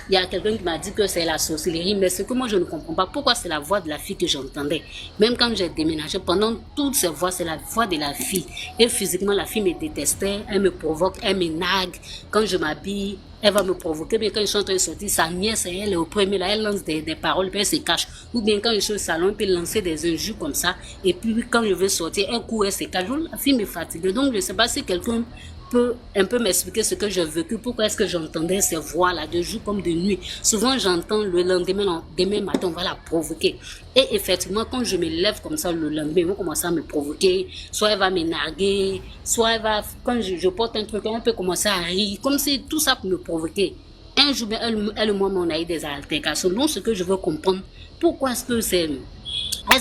Il y a quelqu'un qui m'a dit que c'est la sorcellerie, mais ce que moi je ne comprends pas, pourquoi c'est la voix de la fille que j'entendais. Même quand j'ai déménagé, pendant toutes ces voix, c'est la voix de la fille. Et physiquement, la fille me détestait, elle me provoque, elle me nague. Quand je m'habille, elle va me provoquer. Mais quand je suis en train de sortir, sa nièce, elle est au premier, là, elle lance des paroles, puis elle se cache. Ou bien quand je suis au salon, elle peut lancer des injures comme ça. Et puis quand je veux sortir, un coup, elle se cache. La fille me fatigue. Donc je ne sais pas si quelqu'un peut un peu m'expliquer ce que j'ai vécu, pourquoi est-ce que j'entendais ces voix-là de jour comme de nuit. Souvent, j'entends le lendemain, demain matin, on va la provoquer. Et effectivement, quand je me lève comme ça le lendemain, ils vont commencer à me provoquer. Soit elle va me narguer, soit elle va, quand je porte un truc, on peut commencer à rire, comme si tout ça pour me provoquer. Un jour, elle et moi, on a eu des altercations. Donc, ce que je veux comprendre, pourquoi est-ce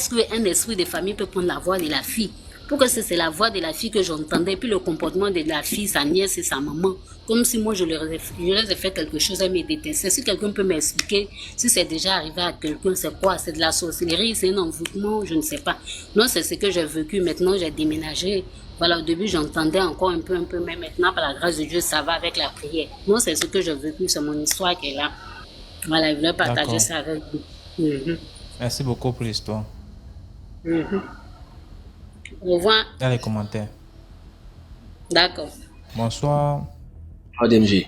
qu'un esprit de famille peut prendre la voix de la fille? Pourquoi c'est la voix de la fille que j'entendais, puis le comportement de la fille, sa nièce et sa maman, comme si moi je leur ai fait quelque chose, elle me détestait. Si quelqu'un peut m'expliquer si c'est déjà arrivé à quelqu'un, c'est quoi? C'est de la sorcellerie, c'est un envoûtement, je ne sais pas. Non, c'est ce que j'ai vécu. Maintenant, j'ai déménagé. Voilà, au début, j'entendais encore un peu, mais maintenant, par la grâce de Dieu, ça va avec la prière. Non, c'est ce que j'ai vécu, c'est mon histoire qui est là. Voilà, je voulais partager ça avec vous. Merci beaucoup pour l'histoire. Au revoir. Dans les commentaires. D'accord. Bonsoir. DMG.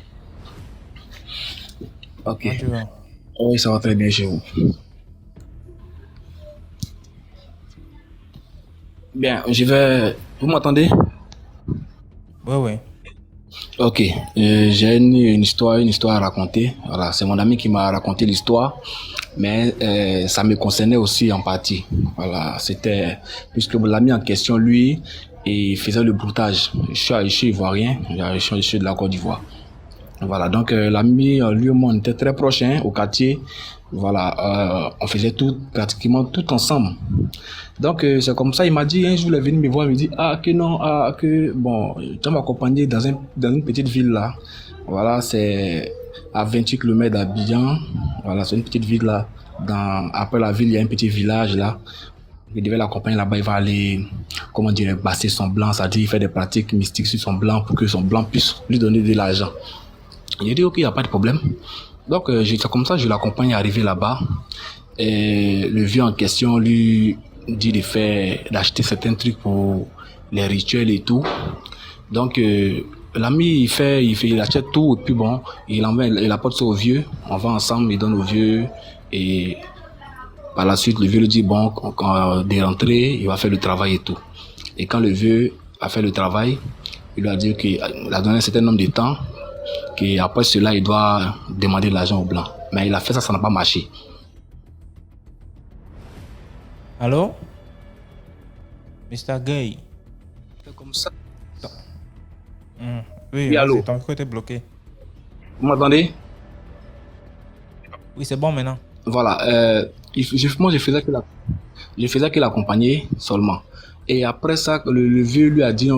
Ok. Comment tu vas? Oui, ça va très bien chez vous. Bien, je vais... Vous m'entendez? Oui. Ok. J'ai une histoire à raconter. Voilà, c'est mon ami qui m'a raconté l'histoire, mais ça me concernait aussi en partie. Voilà, c'était puisque l'ami en question, lui, il faisait le broutage. Je suis ivoirien, je suis de la Côte d'Ivoire. Voilà, donc l'ami, lui et moi, on était très proches au quartier. Voilà, on faisait pratiquement tout ensemble. Donc c'est comme ça, il m'a dit, un jour il est venu me voir, il me dit, bon, tu vas m'accompagner dans une petite ville là. Voilà, c'est à 28 km d'Abidjan. Voilà, c'est une petite ville là. Après la ville, il y a un petit village là. Il devait l'accompagner là-bas, il va aller, comment dire, basser son blanc, c'est-à-dire faire des pratiques mystiques sur son blanc pour que son blanc puisse lui donner de l'argent. J'ai dit, ok, il n'y a pas de problème. Donc, c'est comme ça, je l'accompagne arriver là-bas. Et le vieux en question lui dit d'acheter certains trucs pour les rituels et tout. Donc, l'ami, il achète tout, et puis bon, il apporte ça au vieux. On va ensemble, il donne au vieux. Et par la suite, le vieux lui dit, bon, quand de rentrer, il va faire le travail et tout. Et quand le vieux a fait le travail, il lui a dit qu'il a donné un certain nombre de temps, qu'après cela, il doit demander de l'argent au blanc. Mais il a fait ça, ça n'a pas marché. Allô? Mr. Gay. C'est comme ça. Oui, allô? ton micro était bloqué. Vous m'entendez? Oui, c'est bon maintenant. Voilà. Moi, je faisais que l'accompagner seulement. Et après ça, le vieux lui a dit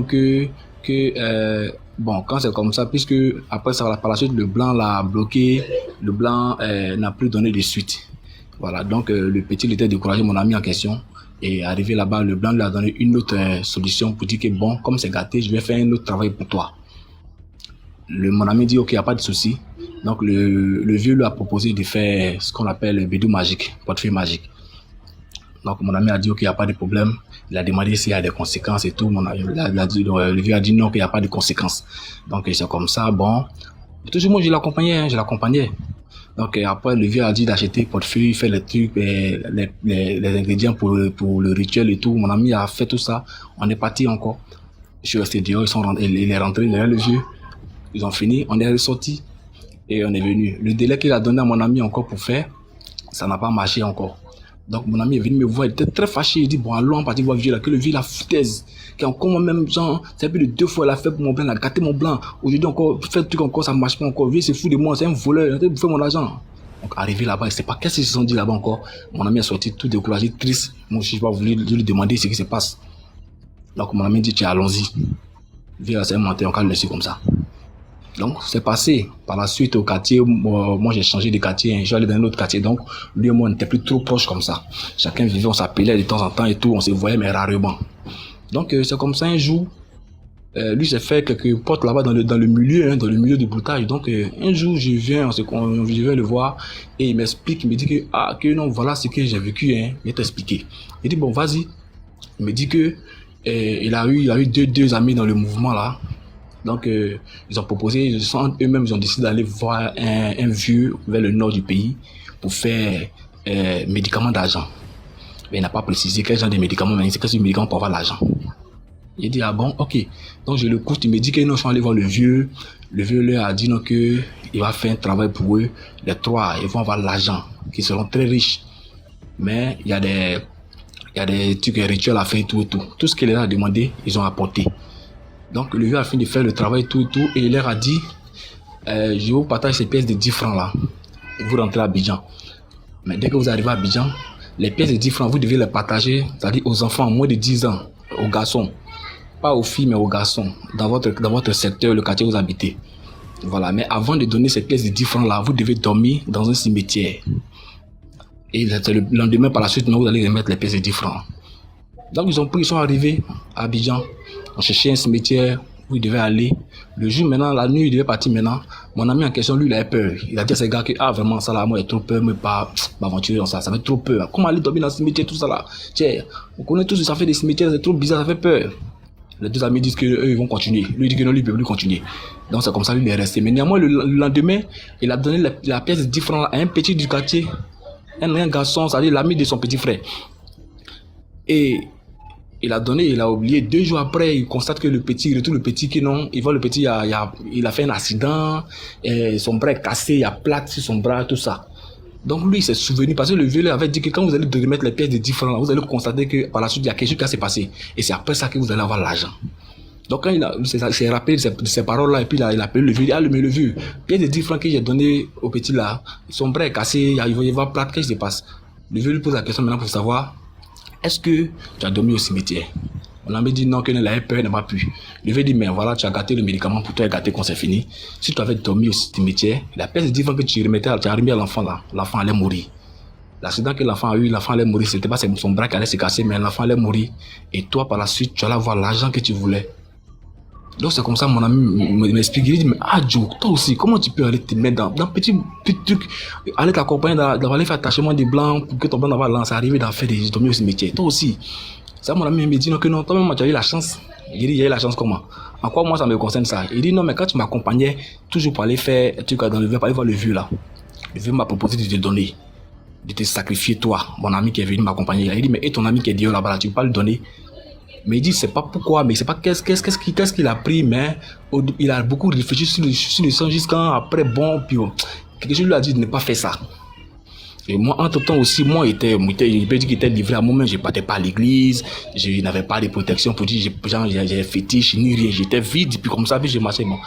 bon, quand c'est comme ça, puisque après ça, par la suite, le blanc l'a bloqué, le blanc n'a plus donné de suite. Voilà, donc le petit il était découragé, mon ami en question, et arrivé là-bas, le blanc lui a donné une autre solution pour dire que bon, comme c'est gâté, je vais faire un autre travail pour toi. Mon ami dit ok, il n'y a pas de souci. Donc le vieux lui a proposé de faire ce qu'on appelle le bidou magique, portefeuille magique. Donc mon ami a dit ok, il n'y a pas de problème. Il a demandé s'il y a des conséquences et tout. Le vieux a dit non, qu'il n'y a pas de conséquences. Donc c'est comme ça, bon. Toujours moi je l'accompagnais. Donc après le vieux a dit d'acheter portefeuille, faire les trucs, les ingrédients pour le rituel et tout. Mon ami a fait tout ça. On est parti encore. Je suis resté dehors, il est rentré derrière le vieux. Ils ont fini, on est ressorti et on est venu. Le délai qu'il a donné à mon ami encore pour faire, ça n'a pas marché encore. Donc mon ami est venu me voir, il était très fâché. Il dit bon, allons, on partit voir le vieux là, que le vieux la foutaise. Qui encore moi-même, genre, c'est plus de 2 fois il a fait pour mon blanc, il a gâté mon blanc. Aujourd'hui encore, fait le truc encore, ça marche pas encore. Le vieux c'est fou de moi, c'est un voleur, il a fait mon argent. Donc arrivé là-bas, il sait pas qu'est-ce qu'ils se sont dit là-bas encore. Mon ami est sorti tout découragé, triste. Moi je n'ai pas voulu lui demander ce qui se passe. Donc mon ami dit tiens, allons-y. Le vieux c'est un menteur, on va le laisser comme ça. Donc, c'est passé. Par la suite, au quartier, moi j'ai changé de quartier, je suis allé dans un autre quartier. Donc, lui et moi, on n'était plus trop proches comme ça. Chacun vivait, on s'appelait de temps en temps et tout, on se voyait, mais rarement. Donc, c'est comme ça un jour, lui, j'ai fait quelques potes là-bas dans le milieu, dans le milieu du broutage. Donc, un jour, je viens le voir et il m'explique, il me dit que non, voilà ce que j'ai vécu, hein. Il t'expliqué. Il dit, bon, vas-y. Il me dit que il a eu deux amis dans le mouvement là. Donc, ils ont proposé, eux-mêmes, ils ont décidé d'aller voir un vieux vers le nord du pays pour faire médicaments d'argent. Mais il n'a pas précisé quel genre de médicaments, mais c'est que c'est un médicament pour avoir l'argent. Il dit, ah bon, ok. Donc, je l'écoute, il me dit que non, ils sont allés voir le vieux. Le vieux leur a dit non, que il va faire un travail pour eux. Les trois, ils vont avoir l'argent, qu'ils seront très riches. Mais il y a des trucs rituels à faire et tout et tout. Tout ce qu'il leur a demandé, ils ont apporté. Donc, le vieux a fini de faire le travail tout et tout. Et il leur a dit, je vous partage ces pièces de 10 francs là. Vous rentrez à Abidjan. Mais dès que vous arrivez à Abidjan, les pièces de 10 francs, vous devez les partager, c'est-à-dire aux enfants moins de 10 ans, aux garçons. Pas aux filles, mais aux garçons, dans votre secteur, le quartier où vous habitez. Voilà, mais avant de donner ces pièces de 10 francs là, vous devez dormir dans un cimetière. Et le lendemain, par la suite, vous allez remettre les pièces de 10 francs. Donc, ils sont arrivés à Abidjan. On cherchait un cimetière où ils devaient aller. Le jour maintenant, la nuit, il devait partir maintenant. Mon ami en question, lui, il avait peur. Il a dit à ses gars que, vraiment, ça là, moi, j'ai trop peur, mais pas m'aventurer dans ça. Ça fait trop peur. Comment aller dormir dans le cimetière, tout ça là? Tiens, on connaît tous, ça fait des cimetières, c'est trop bizarre, ça fait peur. Les deux amis disent qu'eux, ils vont continuer. Lui dit que non, lui, il ne peut plus continuer. Donc, c'est comme ça, lui, il est resté. Mais néanmoins, le lendemain, il a donné la pièce de 10 francs à un petit du quartier. Un garçon, c'est-à-dire l'ami de son petit frère. Et il a donné, il a oublié. 2 jours après, il constate que le petit, que non, il voit le petit, il a fait un accident, et son bras est cassé, il y a plate sur son bras, tout ça. Donc lui, il s'est souvenu, parce que le vieux avait dit que quand vous allez remettre les pièces de 10 francs, vous allez constater que par la suite, il y a quelque chose qui s'est passé. Et c'est après ça que vous allez avoir l'argent. Donc quand il s'est rappelé de ces paroles-là, et puis il a appelé le vieux, il dit, mais le vieux, pièce de 10 francs que j'ai donné au petit là, son bras est cassé, il va y avoir plate, qu'est-ce qui se passe? Le vieux lui pose la question maintenant pour savoir, est-ce que tu as dormi au cimetière? On avait dit non, qu'il avait peur, il n'a pas pu. Le vieux dit, mais voilà, tu as gâté le médicament pour toi, gâté quand c'est fini. Si tu avais dormi au cimetière, la pièce de 10 francs que tu as remis à l'enfant là, l'enfant allait mourir. L'accident que l'enfant a eu, l'enfant allait mourir. C'était pas son bras qui allait se casser, mais l'enfant allait mourir. Et toi, par la suite, tu allais avoir l'argent que tu voulais. Donc c'est comme ça, mon ami m'explique. Il dit, mais Joe, toi aussi, comment tu peux aller te mettre dans petit truc, aller t'accompagner, d'aller faire attachement des blancs pour que ton blanc d'avoir lancé, arriver d'en faire des dormir au cimetière. Toi aussi. Ça, mon ami me dit, non, que non, toi-même, tu as eu la chance. Il dit, j'ai eu la chance comment? En quoi moi ça me concerne ça? Il dit, non, mais quand tu m'accompagnais, toujours pour aller faire un truc dans le vieux, pour aller voir le vieux là. Le vieux m'a proposé de te donner, de te sacrifier toi, mon ami qui est venu m'accompagner. Il dit, mais et ton ami qui est dehors là-bas, tu peux pas le donner? Mais il dit, c'est pas pourquoi, mais c'est pas qu'est-ce qu'il a pris, mais il a beaucoup réfléchi sur le sang jusqu'à après, bon, puis quelque chose lui a dit de ne pas faire ça. Et moi, entre-temps aussi, il peut dire qu'il était livré à moi-même, je partais pas à l'église, je n'avais pas de protection pour dire, j'ai fétiche, ni rien, j'étais vide, puis comme ça, puis j'ai marché, bon.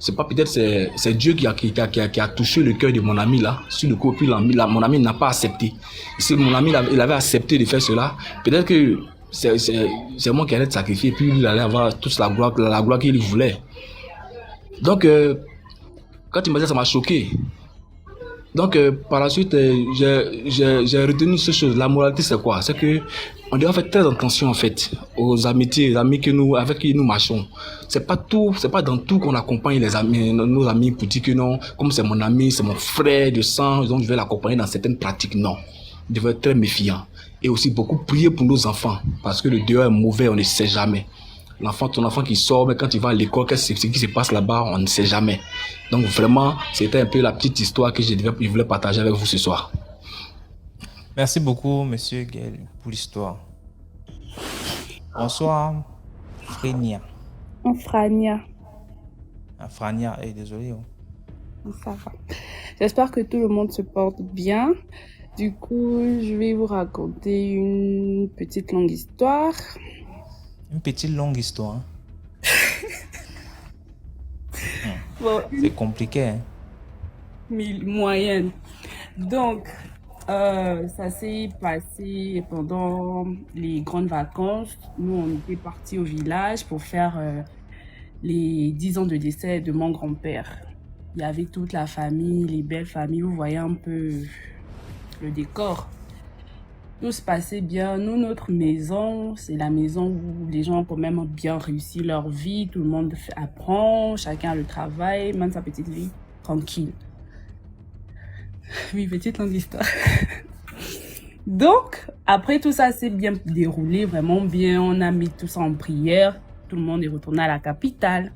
C'est pas peut-être, c'est Dieu qui a touché le cœur de mon ami là, sur le coup, puis mon ami n'a pas accepté. Si mon ami, il avait accepté de faire cela, peut-être que c'est moi qui allais te sacrifier, puis il allait avoir toute la gloire qu'il voulait. Donc, quand il m'a dit ça, ça m'a choqué. Donc, par la suite, j'ai retenu ces choses. La moralité, c'est quoi? C'est que on doit faire très attention, en fait, aux amitiés, les amis avec qui nous marchons. C'est pas dans tout qu'on accompagne nos amis pour dire que non, comme c'est mon ami, c'est mon frère de sang, donc je vais l'accompagner dans certaines pratiques. Non. On devrait être très méfiant. Et aussi beaucoup prier pour nos enfants. Parce que le dehors est mauvais, on ne sait jamais. Ton enfant qui sort, mais quand il va à l'école, qu'est-ce qui se passe là-bas, on ne sait jamais. Donc vraiment, c'était un peu la petite histoire que je voulais partager avec vous ce soir. Merci beaucoup, monsieur Gaël, pour l'histoire. Bonsoir, Frania. Frania. Frania, désolé. Oh. Ça va. J'espère que tout le monde se porte bien. Du coup, je vais vous raconter une petite longue histoire. Une petite longue histoire. Bon, c'est compliqué. Hein? Moyenne. Donc, ça s'est passé pendant les grandes vacances. Nous, on était partis au village pour faire les 10 ans de décès de mon grand-père. Il y avait toute la famille, les belles familles, vous voyez un peu le décor. Tout se passait bien. Nous, notre maison, c'est la maison où les gens ont quand même bien réussi leur vie. Tout le monde apprend, chacun a le travail, mène sa petite vie tranquille. Oui, petite longue histoire. Donc, après tout ça s'est bien déroulé, vraiment bien. On a mis tout ça en prière. Tout le monde est retourné à la capitale.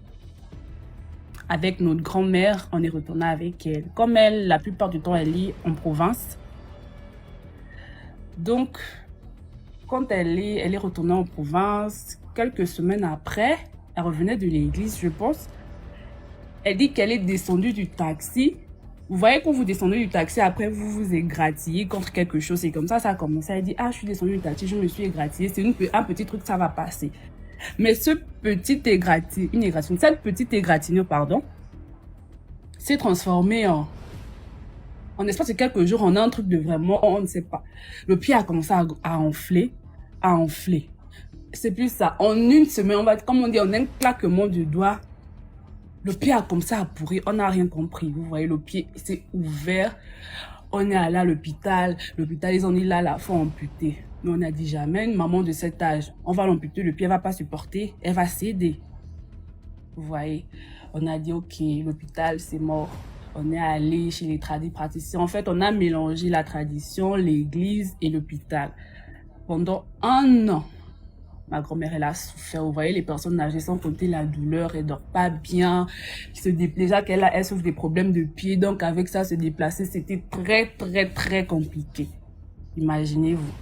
Avec notre grand-mère, on est retourné avec elle. Comme elle, la plupart du temps, elle est en province. Donc, quand elle est retournée en province, quelques semaines après, elle revenait de l'église, je pense. Elle dit qu'elle est descendue du taxi. Vous voyez, quand vous descendez du taxi, après vous vous égratignez contre quelque chose. Et comme ça a commencé. Elle dit, ah, je suis descendue du taxi, je me suis égratignée. C'est un petit truc, ça va passer. Mais cette petite égratignure, s'est transformée en espace de quelques jours, on a un truc de vraiment, on ne sait pas. Le pied a commencé à enfler. C'est plus ça. En une semaine, comme on dit, en un claquement du doigt, le pied a commencé à pourrir. On n'a rien compris. Vous voyez, le pied s'est ouvert. On est allé à l'hôpital. L'hôpital, ils ont dit là, la faut amputer. Mais on a dit jamais, une maman de cet âge, on va l'amputer, le pied ne va pas supporter, elle va céder. Vous voyez, on a dit ok, l'hôpital, c'est mort. On est allé chez les praticiens. En fait, on a mélangé la tradition, l'église et l'hôpital. Pendant 1 an, ma grand-mère, elle a souffert. Vous voyez, les personnes âgées, sans compter la douleur, elle dort pas bien. Déjà elle souffre des problèmes de pied. Donc, avec ça, se déplacer, c'était très, très, très compliqué. Imaginez-vous.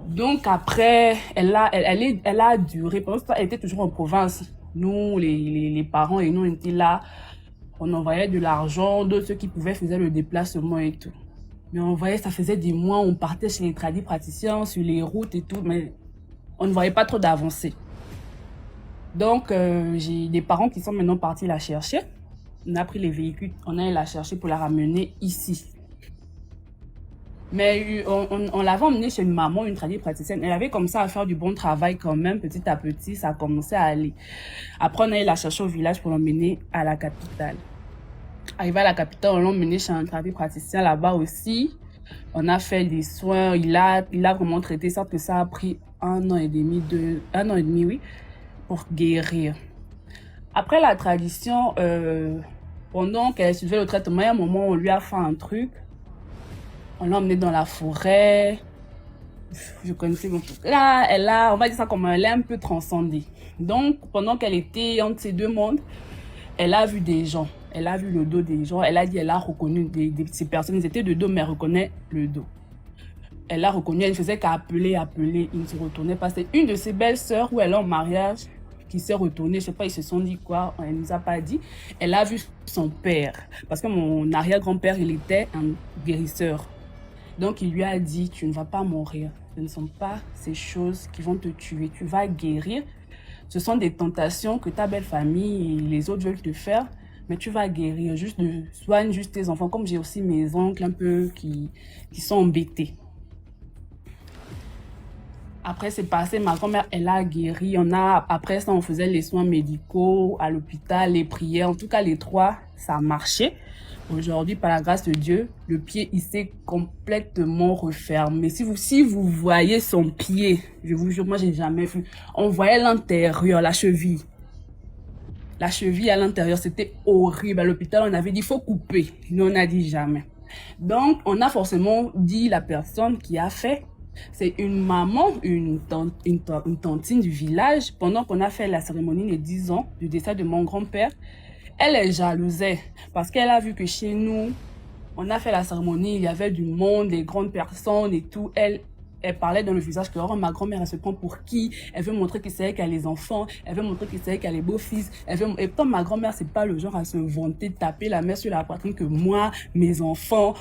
Donc, après, elle a duré. Pendant ce temps, elle était toujours en province. Nous, les parents et nous, on était là. On envoyait de l'argent, d'autres ceux qui pouvaient faisaient le déplacement et tout. Mais on voyait, ça faisait des mois, on partait chez les praticiens, sur les routes et tout, mais on ne voyait pas trop d'avancée. Donc, j'ai des parents qui sont maintenant partis la chercher. On a pris les véhicules, on est la chercher pour la ramener ici. Mais on l'avait emmenée chez une maman, une praticienne. Elle avait commencé à faire du bon travail quand même, petit à petit, ça a commencé à aller. Après, on allait la chercher au village pour l'emmener à la capitale. Arrivé à la capitale, on l'a emmené chez un praticien là-bas aussi. On a fait des soins, il a vraiment traité ça, que ça a pris 1 an et demi, 1 an et demi, oui, pour guérir. Après la tradition, pendant qu'elle suivait le traitement, il y a un moment où on lui a fait un truc. On l'a emmenée dans la forêt. Je connaissais mon truc. Là, on va dire ça comme elle est un peu transcendée. Donc, pendant qu'elle était entre ces deux mondes, elle a vu des gens. Elle a vu le dos des gens. Elle a dit, elle a reconnu ces personnes. Ils étaient de dos, mais elle reconnaît le dos. Elle a reconnu, elle ne faisait qu'appeler. Il ne se retournait pas. C'est une de ses belles-sœurs où elle est en mariage qui s'est retournée. Je ne sais pas, ils se sont dit quoi. Elle ne nous a pas dit. Elle a vu son père. Parce que mon arrière-grand-père, il était un guérisseur. Donc, il lui a dit, tu ne vas pas mourir. Ce ne sont pas ces choses qui vont te tuer. Tu vas guérir. Ce sont des tentations que ta belle famille et les autres veulent te faire. Mais tu vas guérir. Soigne juste tes enfants. Comme j'ai aussi mes oncles un peu qui sont embêtés. Après, c'est passé. Ma grand-mère, elle a guéri. Après ça, on faisait les soins médicaux à l'hôpital, les prières. En tout cas, les 3, ça a marché. Aujourd'hui, par la grâce de Dieu, le pied, il s'est complètement refermé. Si vous voyez son pied, je vous jure, moi, j'ai jamais vu. On voyait l'intérieur, la cheville. La cheville à l'intérieur, c'était horrible. À l'hôpital, on avait dit, il faut couper. Nous, on a dit jamais. Donc, on a forcément dit la personne qui a fait. C'est une maman, une tantine du village. Pendant qu'on a fait la cérémonie des 10 ans du décès de mon grand-père, elle jalousait parce qu'elle a vu que chez nous, on a fait la cérémonie, il y avait du monde, des grandes personnes et tout. Elle parlait dans le visage que ma grand-mère, elle se prend pour qui? Elle veut montrer que c'est elle qui a les enfants, elle veut montrer que c'est elle qui a les beaux-fils. Et comme ma grand-mère, c'est pas le genre à se vanter, taper la main sur la poitrine que moi, mes enfants,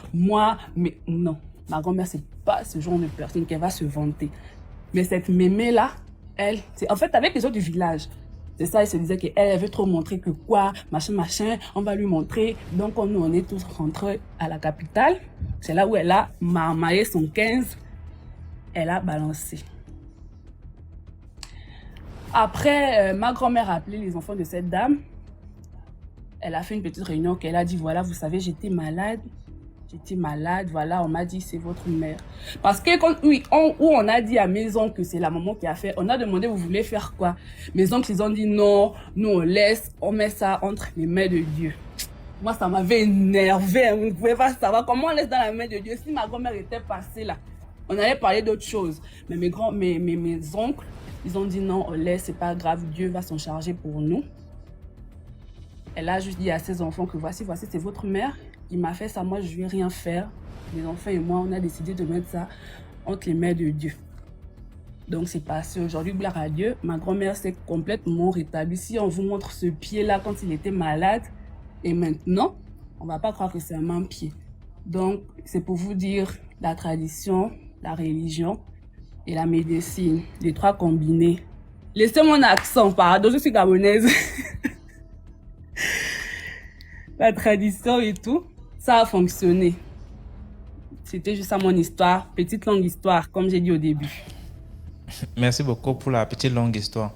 mais non. Ma grand-mère, c'est pas ce genre de personne qui va se vanter. Mais cette mémé-là, elle, c'est en fait avec les autres du village. C'est ça, elle se disait qu'elle veut trop montrer que quoi, machin, on va lui montrer. Donc, on est tous rentrés à la capitale. C'est là où elle a marmaillé son 15. Elle a balancé. Après, ma grand-mère a appelé les enfants de cette dame. Elle a fait une petite réunion qu'elle a dit, voilà, vous savez, j'étais malade, voilà, on m'a dit, c'est votre mère. Parce que quand, oui, où on a dit à mes oncles que c'est la maman qui a fait, on a demandé, vous voulez faire quoi? Mes oncles, ils ont dit, non, nous on laisse, on met ça entre les mains de Dieu. Moi, ça m'avait énervé, hein, vous ne pouvez pas savoir comment on laisse dans la main de Dieu. Si ma grand-mère était passée là, on allait parler d'autre chose. Mais mes oncles, ils ont dit, non, on laisse, c'est pas grave, Dieu va s'en charger pour nous. Elle a juste dit à ses enfants que voici, c'est votre mère. Il m'a fait ça, moi je ne vais rien faire. Les enfants et moi, on a décidé de mettre ça entre les mains de Dieu. Donc c'est passé aujourd'hui, gloire à Dieu. Ma grand-mère s'est complètement rétablie. Si on vous montre ce pied-là quand il était malade, et maintenant, on ne va pas croire que c'est un même pied. Donc c'est pour vous dire la tradition, la religion et la médecine, les trois combinés. Laissez mon accent, pardon, je suis gabonaise. La tradition et tout, ça a fonctionné. C'était juste ça mon histoire, petite longue histoire, comme j'ai dit au début. Merci beaucoup pour la petite longue histoire.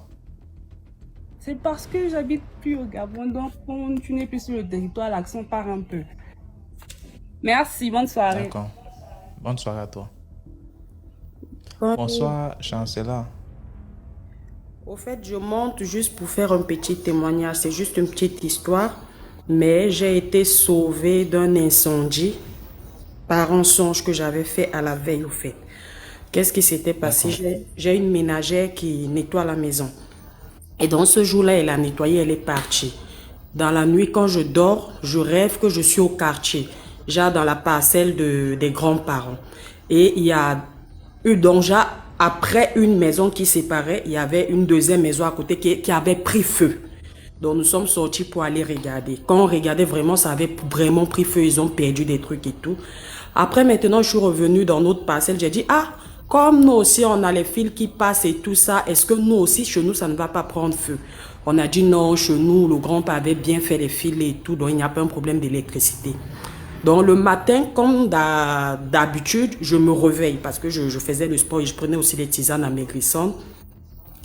C'est parce que j'habite plus au Gabon, donc quand tu n'es plus sur le territoire, l'accent part un peu. Merci, bonne soirée. D'accord. Bonne soirée à toi. Bonsoir, Chancela. Au fait, je monte juste pour faire un petit témoignage. C'est juste une petite histoire. Mais j'ai été sauvée d'un incendie par un songe que j'avais fait à la veille, au fait. Qu'est-ce qui s'était passé? J'ai une ménagère qui nettoie la maison. Et dans ce jour-là, elle a nettoyé, elle est partie. Dans la nuit, quand je dors, je rêve que je suis au quartier, genre dans la parcelle des grands-parents. Et il y a eu donc, genre, après une maison qui séparait, il y avait une deuxième maison à côté qui avait pris feu. Donc nous sommes sortis pour aller regarder. Quand on regardait vraiment, ça avait vraiment pris feu, ils ont perdu des trucs et tout. Après maintenant, je suis revenue dans notre parcelle, j'ai dit, ah, comme nous aussi on a les fils qui passent et tout ça, est-ce que nous aussi, chez nous, ça ne va pas prendre feu? On a dit non, chez nous, le grand-père avait bien fait les fils et tout, donc il n'y a pas un problème d'électricité. Donc le matin, comme d'habitude, je me réveille parce que je faisais le sport et je prenais aussi les tisanes amaigrissantes.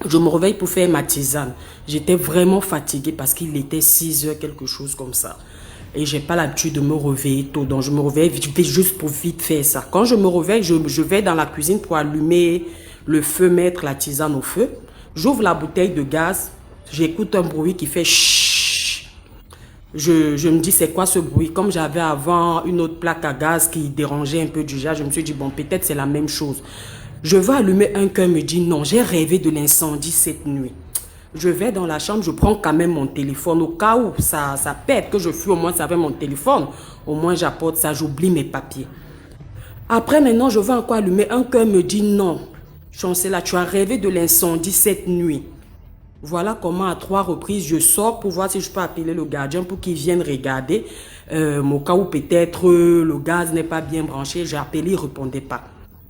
Je me réveille pour faire ma tisane. J'étais vraiment fatiguée parce qu'il était 6 heures, quelque chose comme ça. Et j'ai pas l'habitude de me réveiller tôt. Donc je me réveille juste pour vite faire ça. Quand je me réveille, je vais dans la cuisine pour allumer le feu, mettre la tisane au feu. J'ouvre la bouteille de gaz. J'écoute un bruit qui fait chut. Je me dis, c'est quoi ce bruit? Comme j'avais avant une autre plaque à gaz qui dérangeait un peu du genre, je me suis dit, bon, peut-être c'est la même chose. Je vais allumer un cœur, me dit non, j'ai rêvé de l'incendie cette nuit. Je vais dans la chambre, je prends quand même mon téléphone. Au cas où ça pète, que je fuis au moins ça avec mon téléphone. Au moins j'apporte ça, j'oublie mes papiers. Après maintenant, je vais encore allumer un cœur, me dit non. Chancela, tu as rêvé de l'incendie cette nuit. Voilà comment à 3 reprises, je sors pour voir si je peux appeler le gardien pour qu'il vienne regarder. Au cas où peut-être le gaz n'est pas bien branché, j'ai appelé, il ne répondait pas.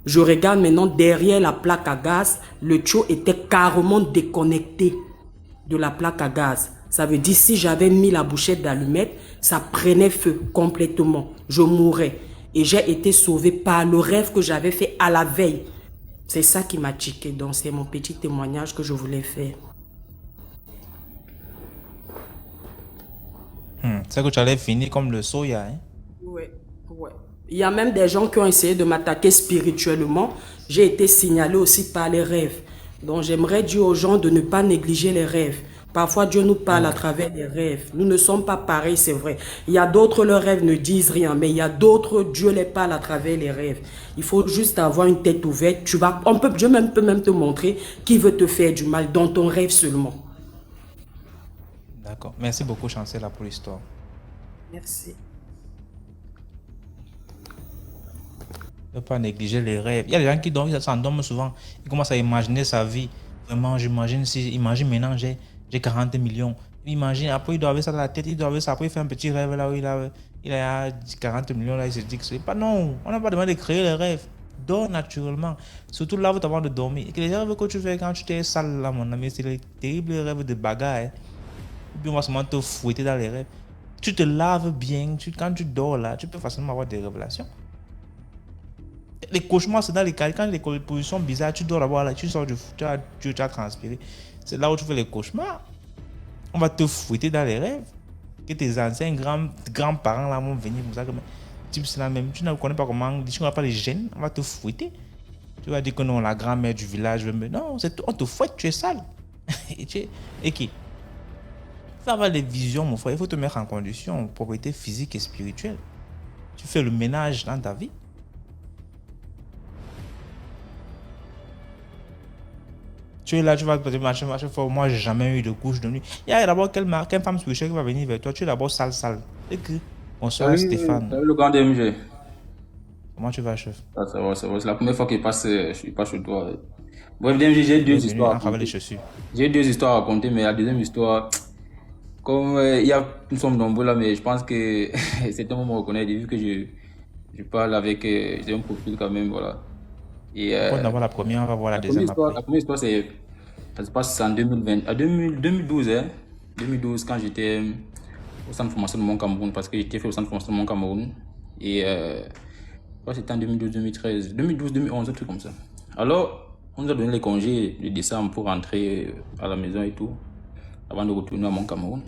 Je regarde maintenant derrière la plaque à gaz, le tuyau était carrément déconnecté de la plaque à gaz. Ça veut dire si j'avais mis la bouchette d'allumette, ça prenait feu complètement. Je mourrais. Et j'ai été sauvée par le rêve que j'avais fait à la veille. C'est ça qui m'a tiqué. Donc c'est mon petit témoignage que je voulais faire. C'est que tu allais finir comme le soya, hein? Ouais. Il y a même des gens qui ont essayé de m'attaquer spirituellement. J'ai été signalée aussi par les rêves. Donc j'aimerais dire aux gens de ne pas négliger les rêves. Parfois Dieu nous parle à travers les rêves. Nous ne sommes pas pareils, c'est vrai. Il y a d'autres, leurs rêves ne disent rien. Mais il y a d'autres, Dieu les parle à travers les rêves. Il faut juste avoir une tête ouverte. Dieu peut même te montrer qui veut te faire du mal dans ton rêve seulement. D'accord. Merci beaucoup, Chancela, pour l'histoire. Merci. Ne pas négliger les rêves. Il y a des gens qui dorment, ils s'endorment souvent. Ils commencent à imaginer sa vie. Vraiment, imagine maintenant, j'ai 40 millions. Imagine, après, il doit avoir ça dans la tête, il doit avoir ça. Après, il fait un petit rêve là où il a 40 millions. Là, il se dit que c'est pas non. On n'a pas demandé de créer les rêves. Dors naturellement. Surtout là, avant de dormir. Et que les rêves que tu fais quand tu t'es sale là, mon ami, c'est les terribles rêves de bagarre. Hein. Et puis, on va seulement te fouetter dans les rêves. Tu te laves bien. Quand tu dors là, tu peux facilement avoir des révélations. Les cauchemars, c'est dans les cas. Quand les positions bizarres, tu dors là-bas, là, tu sors tu as transpiré. C'est là où tu fais les cauchemars. On va te fouetter dans les rêves. Que tes anciens grands-parents là vont venir comme ça. C'est la même. Tu ne connais pas comment. Tu n'as pas les gènes. On va te fouetter. Tu vas dire que non, la grand-mère du village. Non, on te fouette, tu es sale. Et qui? Il faut avoir des visions, mon frère. Il faut te mettre en condition, propriété physique et spirituelle. Tu fais le ménage dans ta vie. Tu es là, tu vas te marcher fort. Moi, j'ai jamais eu de couche de nuit. Il y a d'abord quelle femme spirituelle qui va venir vers toi. Tu es d'abord sale. Et que, bonsoir Stéphane. Salut le grand DMG. Comment tu vas, chef? Ah, ça va. C'est la première fois que je suis pas chez toi. Bref, DMG, j'ai deux histoires. J'ai deux histoires à raconter, mais la deuxième histoire, comme nous sommes nombreux là, mais je pense que c'est un moment me reconnaître, vu que je parle avec j'ai un profil quand même, voilà. Et on va voir la première, on va voir la deuxième après. La première histoire, ça se passe en 2012, hein. 2012, quand j'étais au centre de formation de mon Cameroun, parce que j'étais fait au centre de formation de mon Cameroun. Et c'était en 2012, 2013, 2012, 2011, un truc comme ça. Alors, on nous a donné les congés de décembre pour rentrer à la maison et tout, avant de retourner à mon Cameroun.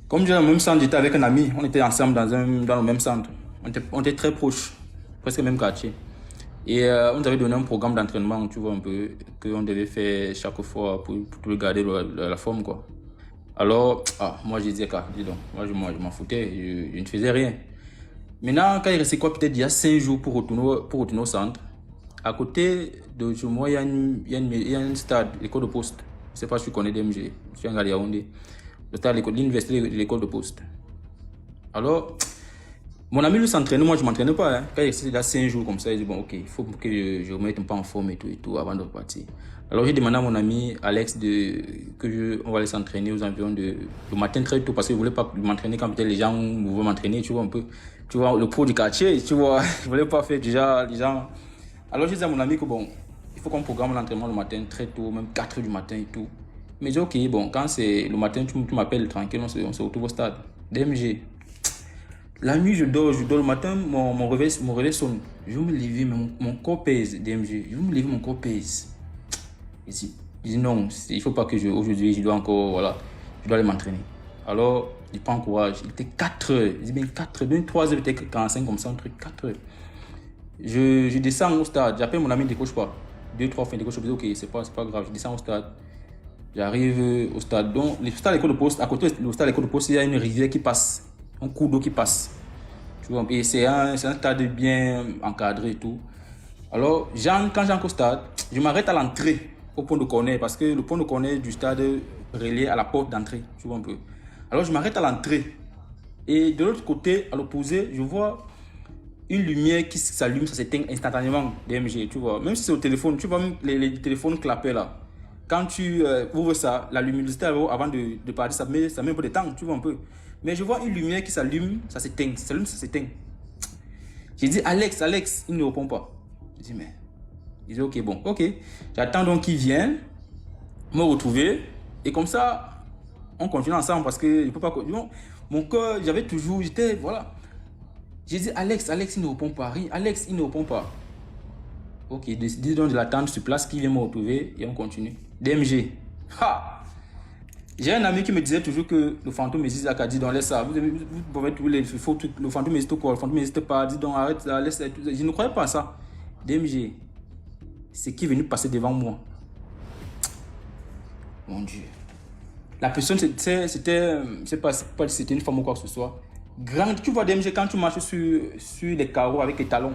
Comme j'étais dans le même centre, j'étais avec un ami, on était ensemble dans le même centre. On était très proches, presque le même quartier. Et on nous avait donné un programme d'entraînement, tu vois, un peu, qu'on devait faire chaque fois pour garder la forme, quoi. Alors, moi, je disais, dis donc, moi, je m'en foutais, je ne faisais rien. Maintenant, quand il restait quoi, peut-être il y a 5 jours pour retourner au centre, à côté de chez moi, il y a un stade, l'école de poste. Je ne sais pas si tu connais DMG, je suis un gars de Yaoundé. Le stade, l'université de l'école de poste. Alors, mon ami lui s'entraînait, moi je ne m'entraînais pas. Hein. Quand il restait là 5 jours comme ça, il dit bon, ok, il faut que je remette un peu en forme et tout avant de repartir. Alors j'ai demandé à mon ami Alex on va aller s'entraîner aux environs le matin très tôt parce qu'il ne voulait pas m'entraîner quand peut-être les gens voulaient m'entraîner, tu vois un peu. Tu vois, le pro du quartier, tu vois, je ne voulais pas faire déjà les gens. Alors j'ai dit à mon ami que bon, il faut qu'on programme l'entraînement le matin très tôt, même 4 h du matin et tout. Mais j'ai dit ok, bon, quand c'est le matin, tu m'appelles tranquille, on se retrouve au stade. DMG. La nuit, je dors le matin, mon réveil sonne. Je veux me lever, mais mon corps pèse, DMG. Je veux me lever, mon corps pèse. Je dis non, il ne faut pas que aujourd'hui, je dois encore, voilà, je dois aller m'entraîner. Alors, je prends courage. Il était 4 heures. Je dis bien 4 heures, 3 heures, peut-être 45 comme ça, un truc, 4 heures. Je descends au stade, j'appelle mon ami, il ne décroche pas. 2-3 fois, il décroche, je dis ok, c'est pas grave, je descends au stade. J'arrive au stade. Donc, le stade à l'école de poste, à côté du stade à l'école de poste, il y a une rivière qui passe. Un cours d'eau qui passe. Tu vois, et c'est un stade bien encadré et tout. Alors, quand j'entre au stade, je m'arrête à l'entrée au pont de corner parce que le pont de corner du stade est relié à la porte d'entrée. Tu vois un peu. Alors, je m'arrête à l'entrée. Et de l'autre côté, à l'opposé, je vois une lumière qui s'allume, ça s'éteint instantanément, DMG. Tu vois, même si c'est au téléphone, tu vois même les téléphones clapés là. Quand tu ouvres ça, la luminosité avant de partir, ça met un peu de temps, tu vois un peu. Mais je vois une lumière qui s'allume, ça s'éteint, ça s'éteint. J'ai dit Alex, il ne répond pas. Je dis mais, il dit ok, bon, ok. J'attends donc qu'il vienne me retrouver et comme ça, on continue ensemble parce que je peux pas. Mon cœur, j'étais, voilà. J'ai dit Alex, il ne répond pas, Alex, il ne répond pas. Ok, décide donc de l'attendre sur place, qu'il vient me retrouver et on continue. DMG. Ha! J'ai un ami qui me disait toujours que le fantôme existe à Kadi, donc laisse ça. Vous pouvez trouver les faux trucs, le fantôme existe quoi, le fantôme n'existe pas, dis donc arrête ça, laisse ça. Je ne croyais pas à ça. DMG, c'est qui est venu passer devant moi. Mon Dieu. La personne, c'était, je sais pas si c'était une femme ou quoi que ce soit. Grande, tu vois DMG, quand tu marches sur les carreaux avec les talons,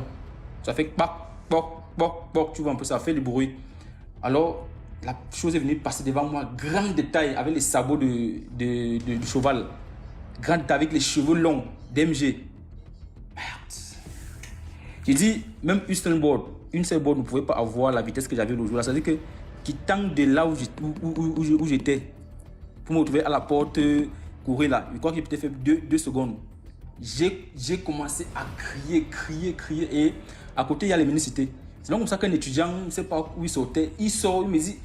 ça fait poc, poc, poc, poc, tu vois un peu, ça fait du bruit. Alors, la chose est venue passer devant moi, grand détail, avec les sabots de cheval. Grand détail, avec les cheveux longs, DMG. Merde. J'ai dit, même une seule board ne pouvait pas avoir la vitesse que j'avais le jour-là. C'est-à-dire que, qui tend de là où j'étais, pour me retrouver à la porte, courir là. Je crois qu'il peut-être fait 2 secondes. J'ai commencé à crier, et à côté, il y a les municités. C'est donc comme ça qu'un étudiant, je ne sais pas où il sortait, il sort, il me dit,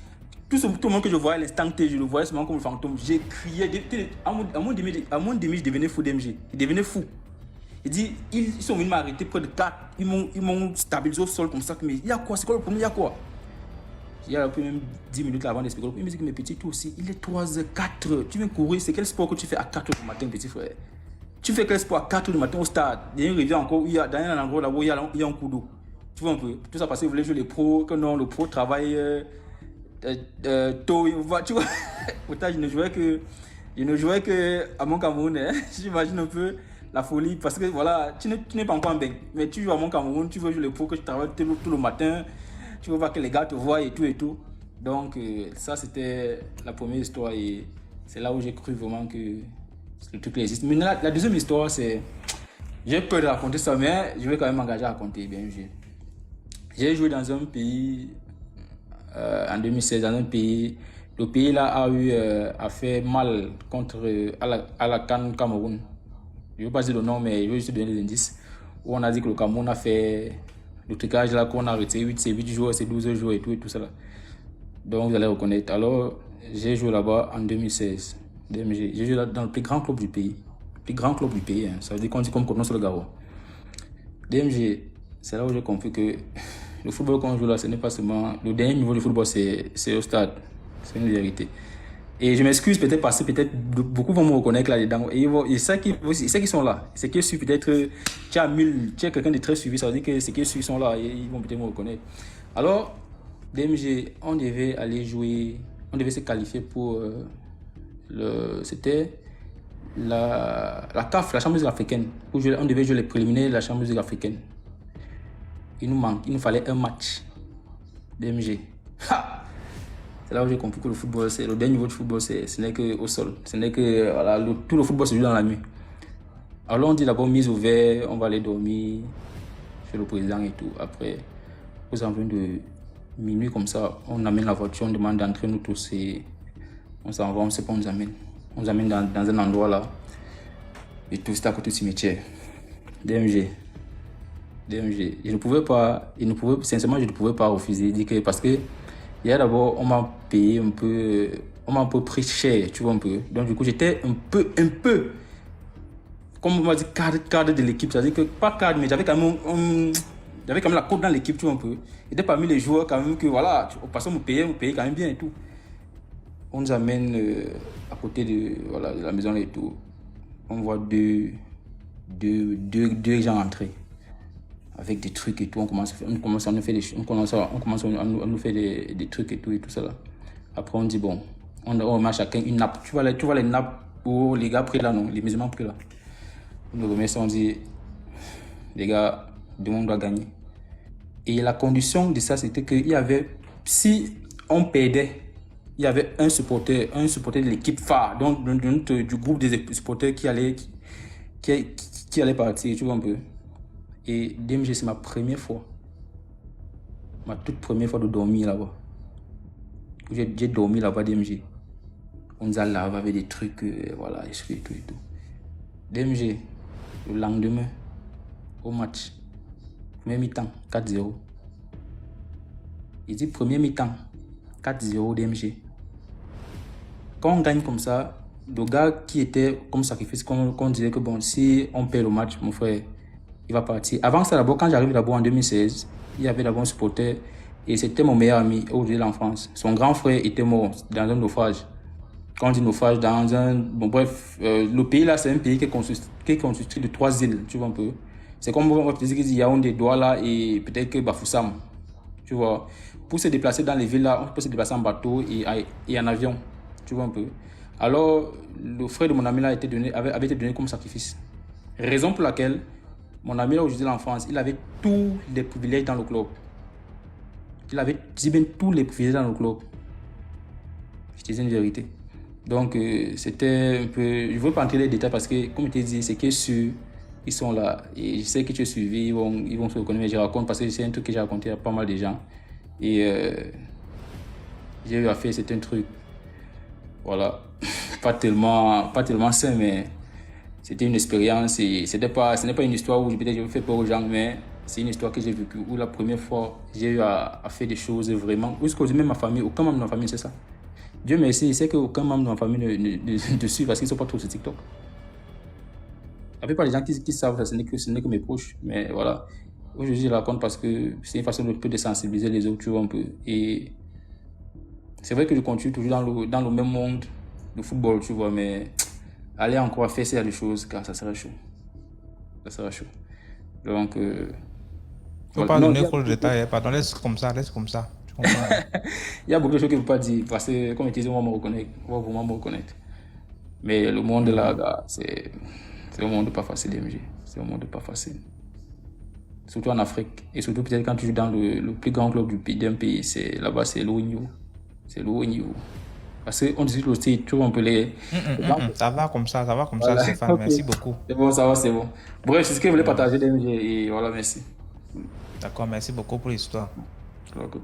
tout le monde que je voyais à l'instant T, je le voyais seulement comme le fantôme. J'ai crié, à mon demi, je devenais fou DMG. Il devenait fou. Il dit, ils sont venus m'arrêter près de 4. Ils m'ont stabilisé au sol comme ça. Mais il y a quoi? C'est quoi le problème? Il y a quoi? Il y a un peu même 10 minutes avant d'expliquer. Il me dit que mes petits, toi aussi, il est 3h, 4h. Tu viens courir, c'est quel sport que tu fais à 4h du matin, petit frère? Tu fais quel sport à 4h du matin au stade? Il y a une rivière encore, il y a dans un endroit là où il y a un coup d'eau. Tu vois un peu? Tout ça parce que vous voulez jouer les pros, que non, le pro travaille tôt, tu vois. Pourtant, je ne jouais que à mon Cameroun. Hein. J'imagine un peu la folie parce que voilà, tu n'es pas encore en bain. Mais tu joues à mon Cameroun, tu veux jouer les pros, que tu travailles tout le matin. Tu veux voir que les gars te voient et tout et tout. Donc, ça, c'était la première histoire et c'est là où j'ai cru vraiment que le truc existe. Mais la deuxième histoire, c'est. J'ai peur de raconter ça, mais je vais quand même m'engager à raconter. Bien, j'ai joué dans un pays en 2016, dans un pays. Le pays là a fait mal contre à la CAN Cameroun. Je ne vais pas dire le nom, mais je vais juste donner des indices. Où on a dit que le Cameroun a fait le trucage là, qu'on a arrêté 8 jours, c'est 12 jours et tout ça là. Donc vous allez reconnaître. Alors, j'ai joué là-bas en 2016. DMG. J'ai joué dans le plus grand club du pays. Le plus grand club du pays, hein. Ça veut dire qu'on dit comme Coton sur le Garo. DMG, c'est là où j'ai compris que le football qu'on joue là, ce n'est pas seulement. Le dernier niveau du football, c'est au stade. C'est une vérité. Et je m'excuse peut-être parce que peut-être beaucoup vont me reconnaître là-dedans. Et ceux qui sont là, ceux qui suivent peut-être, tu as quelqu'un de très suivi, ça veut dire que ceux qui suivent sont là et ils vont peut-être me reconnaître. Alors, DMG, on devait aller jouer, on devait se qualifier pour c'était la CAF, la Champions League africaine. On devait jouer les préliminaires de la Champions League africaine. Il nous fallait un match. DMG. Ha! C'est là où j'ai compris que le football, le dernier niveau du football, ce n'est qu'au sol. Ce n'est que voilà, tout le football se joue dans la nuit. Alors on dit d'abord mise au vert, on va aller dormir chez le président et tout. Après, aux environs de minuit comme ça, on amène la voiture, on demande d'entrer nous tous et on s'en va, on ne sait pas où on nous amène. On nous amène dans un endroit là et tout, c'est à côté du cimetière. DMG. Je ne pouvais pas, sincèrement, je ne pouvais pas refuser. Parce que il y a d'abord, on m'a payé un peu, on m'a un peu pris cher, tu vois un peu. Donc du coup, j'étais un peu, comme on m'a dit, cadre de l'équipe. C'est-à-dire que, pas cadre, mais j'avais quand même la cote dans l'équipe, tu vois un peu. J'étais parmi les joueurs quand même que, voilà, parce qu'on me payait quand même bien et tout. On nous amène à côté de la maison et tout. On voit deux gens entrer. Avec des trucs et tout, on commence à nous faire des trucs et tout ça là. Après on dit bon, on remet chacun une nappe. Tu vois les nappes où les gars pris là, non, les musulmans pris là. On nous remet ça, on dit les gars, demain on doit gagner. Et la condition de ça, c'était que si on perdait, il y avait un supporter de l'équipe phare, donc du groupe des supporters qui allait partir, tu vois un peu. Et DMG, c'est ma première fois, ma toute première fois de dormir là-bas. J'ai dormi là-bas, DMG. On nous a lavé avec des trucs, voilà, et tout. DMG, le lendemain, au match, premier mi-temps, 4-0. Il dit premier mi-temps, 4-0 DMG. Quand on gagne comme ça, le gars qui était comme sacrifice, qu'on disait que bon, si on perd le match, mon frère, il va partir. Avant ça, d'abord, quand j'arrive d'abord en 2016, il y avait d'abord un supporter et c'était mon meilleur ami aujourd'hui en France. Son grand frère était mort dans un naufrage. Quand on dit naufrage, dans un... Bon, bref, le pays là, c'est un pays qui est construit de 3 îles, tu vois un peu. C'est comme on va te dire qu'il y a des Douala et peut-être que Bafoussam, tu vois. Pour se déplacer dans les villes là, on peut se déplacer en bateau et en avion, tu vois un peu. Alors, le frère de mon ami là avait été donné comme sacrifice. Raison pour laquelle mon ami là où j'étais en France, il avait tous les privilèges dans le club. Il avait bien tous les privilèges dans le club. Je te dis une vérité. Donc c'était un peu... Je ne veux pas entrer dans les détails parce que, comme je t'ai dit, c'est que sûr, ils sont là. Et je sais que tu as suivi, ils vont se reconnaître. Mais je raconte parce que c'est un truc que j'ai raconté à pas mal de gens. Et j'ai eu à faire, c'est un truc... Voilà. pas tellement sain, mais... C'était une expérience et ce n'est pas une histoire où peut-être je fais peur aux gens, mais c'est une histoire que j'ai vécue où la première fois j'ai eu à faire des choses vraiment. Jusqu'au même ma famille, aucun membre de ma famille c'est ça. Dieu merci, il sait qu'aucun membre de ma famille ne suit parce qu'ils ne sont pas trop sur TikTok. La plupart des gens qui savent, ce n'est que mes proches, mais voilà. Aujourd'hui je raconte parce que c'est une façon de sensibiliser les autres, tu vois un peu. Et c'est vrai que je continue toujours dans le même monde de football, tu vois, mais aller encore faire ces choses, car ça serait chaud. Ça serait chaud. Donc, Faut pas donner trop de détails, pardon, laisse comme ça. Tu comprends? Il y a beaucoup de choses que je ne peux pas dire, parce que, comme je disais, on va me reconnaître. On va vraiment me reconnaître. Mais le monde là, gars, c'est un monde pas facile, MG. C'est un monde pas facile. Surtout en Afrique. Et surtout peut-être quand tu joues dans le plus grand club d'un pays, là-bas, c'est l'eau niveau. C'est l'eau niveau. Parce qu'on dit aussi, tu vois un peu les... Ça va comme ça, Voilà. Stéphane. Ok. Merci beaucoup. C'est bon, ça va, c'est bon. Bref, c'est ce que je voulais partager d'MG et voilà, merci. D'accord, merci beaucoup pour l'histoire. D'accord.